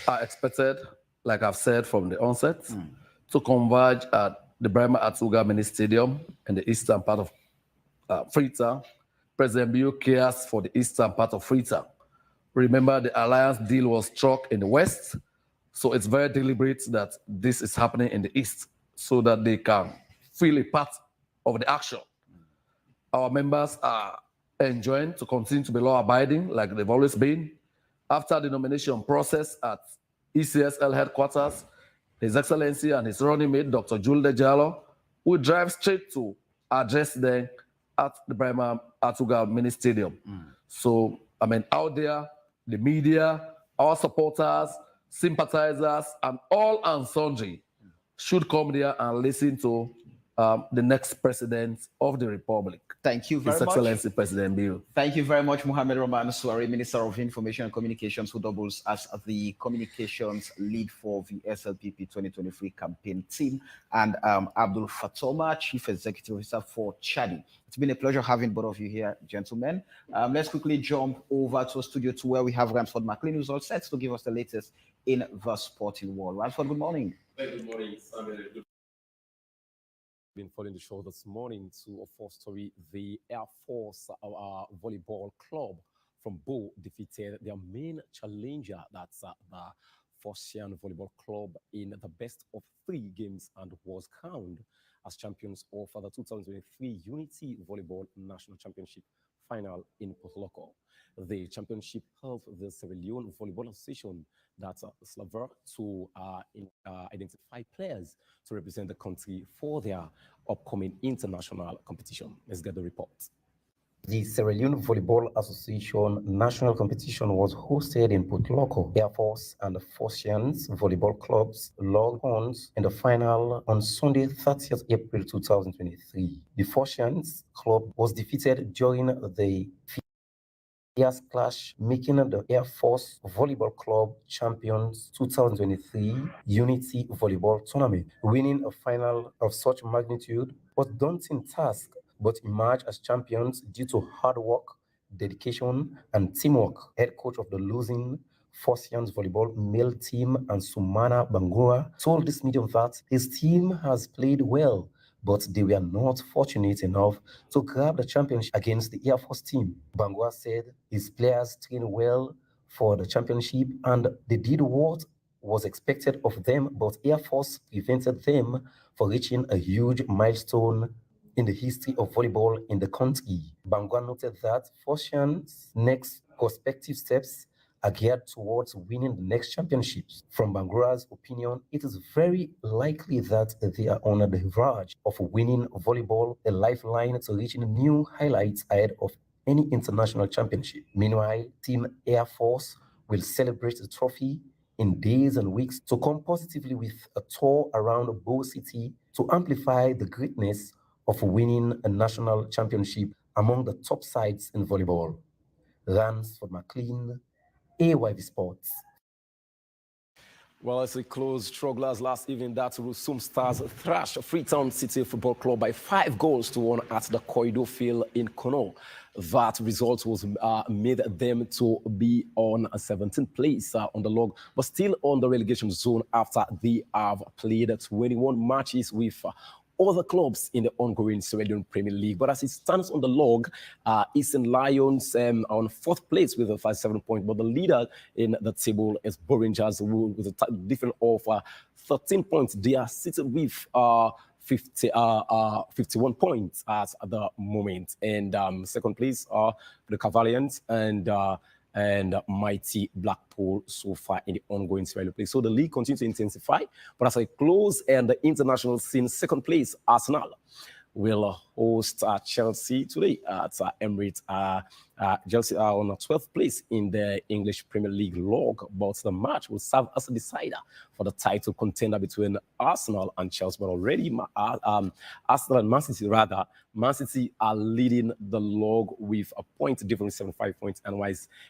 are expected, like I've said from the onset, to converge at the Brahma Atuga Mini Stadium in the eastern part of Freetown. President Bio cares for the eastern part of Freetown. Remember, the alliance deal was struck in the west, so it's very deliberate that this is happening in the east so that they can feel a part of the action. Our members are enjoined to continue to be law-abiding like they've always been. After the nomination process at ECSL headquarters, His Excellency and his running mate, Dr. Julde Jallo, will drive straight to address them at the Brahma Atuga Mini Stadium. So, out there, the media, our supporters, sympathizers, and all and sundry should come there and listen to the next president of the Republic. Thank you very much. His Excellency President Bio. Thank you very much, Mohamed Roman Suare, Minister of Information and Communications, who doubles as the communications lead for the SLPP 2023 campaign team, and Abdul Fatoma, Chief Executive Officer for Chadi. It's been a pleasure having both of you here, gentlemen. Let's quickly jump over to Studio 2, where we have Ransford McLean, who's all set to give us the latest in the sporting world. Ransford, good morning. Good morning, Samuel. Been following the show this morning to a fourth story. The Air Force Volleyball Club from Bo defeated their main challenger, that's the Forcian Volleyball Club, in the best of 3 games and was crowned as champions of the 2023 Unity Volleyball National Championship final in Potloco. The championship helped the Sierra Leone Volleyball Association, that's Slaver, to identify players to represent the country for their upcoming international competition. Let's get the report. The Sierra Leone Volleyball Association national competition was hosted in Potloco. Air Force and the Forcians Volleyball Clubs logged horns in the final on Sunday, 30th April 2023. The Forcians Club was defeated during the fierce clash, making the Air Force Volleyball Club champions 2023 Unity Volleyball Tournament. Winning a final of such magnitude was a daunting task, but emerged as champions due to hard work, dedication, and teamwork. Head coach of the losing Forcians volleyball male team, and Sumana Bangura, told this medium that his team has played well, but they were not fortunate enough to grab the championship against the Air Force team. Bangura said his players trained well for the championship and they did what was expected of them, but Air Force prevented them from reaching a huge milestone in the history of volleyball in the country. Bangura noted that Forcian's next prospective steps are geared towards winning the next championships. From Bangura's opinion, it is very likely that they are on the verge of winning volleyball, a lifeline to reaching new highlights ahead of any international championship. Meanwhile, Team Air Force will celebrate the trophy in days and weeks to come positively with a tour around Bo City to amplify the greatness of winning a national championship among the top sides in volleyball. Ransford McLean, AYV Sports. Well, as we close strugglers last evening, that Rusum Stars thrashed Freetown City Football Club by 5-1 at the Corridor Field in Kono. That result was made them to be on a 17th place on the log, but still on the relegation zone after they have played 21 matches with other clubs in the ongoing Sierra Leone Premier League. But as it stands on the log, Eastern Lions on 4th place with a 57 points, but the leader in the table is Rangers with a difference of 13 points. They are sitting with 51 points at the moment. And second place are the Cavaliers and mighty Blackpool so far in the ongoing Sierra Leone play. So the league continues to intensify, but as I close and the international scene, second place, Arsenal will host Chelsea today at Emirates. Chelsea are on a 12th place in the English Premier League log, but the match will serve as a decider for the title contender between Arsenal and Chelsea. But already, Arsenal and Man City, Man City are leading the log with a point difference, 75 points,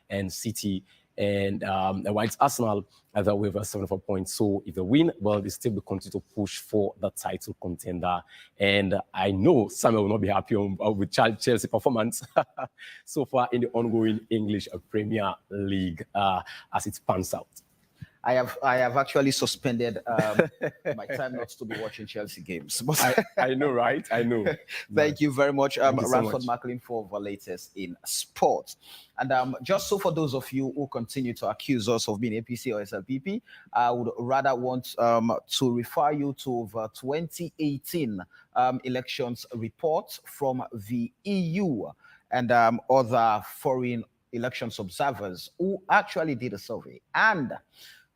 and City and while it's Arsenal with 74 points. So if they win, well, they still will continue to push for the title contender. And I know Samuel will not be happy with Chelsea performance so far in the ongoing English Premier League as it pans out. I have actually suspended my time not to be watching Chelsea games. But I know, right? I know. Thank you very much, Ransford so McLean, for the latest in sports. And just so for those of you who continue to accuse us of being APC or SLPP, I would rather want to refer you to the 2018 elections report from the EU and other foreign elections observers who actually did a survey and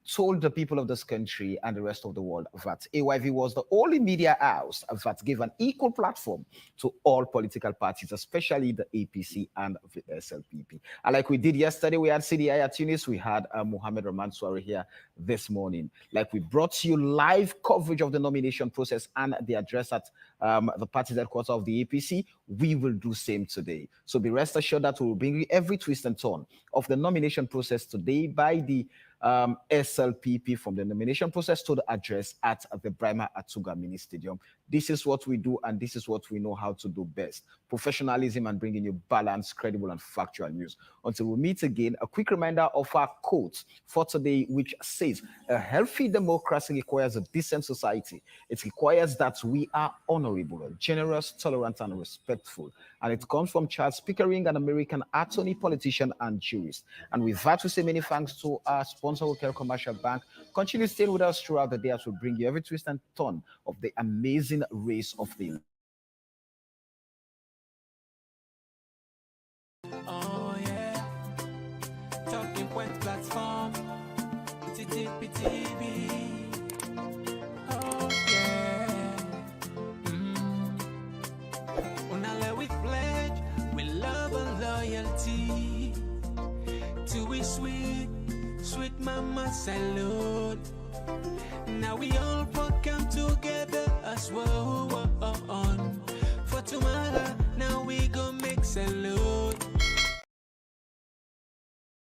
told the people of this country and the rest of the world that AYV was the only media house that gave an equal platform to all political parties, especially the APC and the SLPP. And like we did yesterday, we had CDI at Tunis, we had Mohamed Rahman Suare here this morning. Like we brought you live coverage of the nomination process and the address at the party's headquarters of the APC, we will do same today. So be rest assured that we will bring you every twist and turn of the nomination process today by the SLPP, from the nomination process to the address at the Brima Atuga Mini Stadium This is what we do, and this is what we know how to do best. Professionalism and bringing you balanced, credible, and factual news. Until we meet again, a quick reminder of our quote for today, which says, a healthy democracy requires a decent society. It requires that we are honorable, generous, tolerant, and respectful. And it comes from Charles Pickering, an American attorney, politician, and jurist. And with that, we say many thanks to our sponsor, Hotel Commercial Bank. Continue staying with us throughout the day as we bring you every twist and turn of the amazing race of the Oh yeah, Talking Point platform, TTPTV. Oh yeah, Unale with pledge, with love and loyalty to we sweet, sweet mama Salone.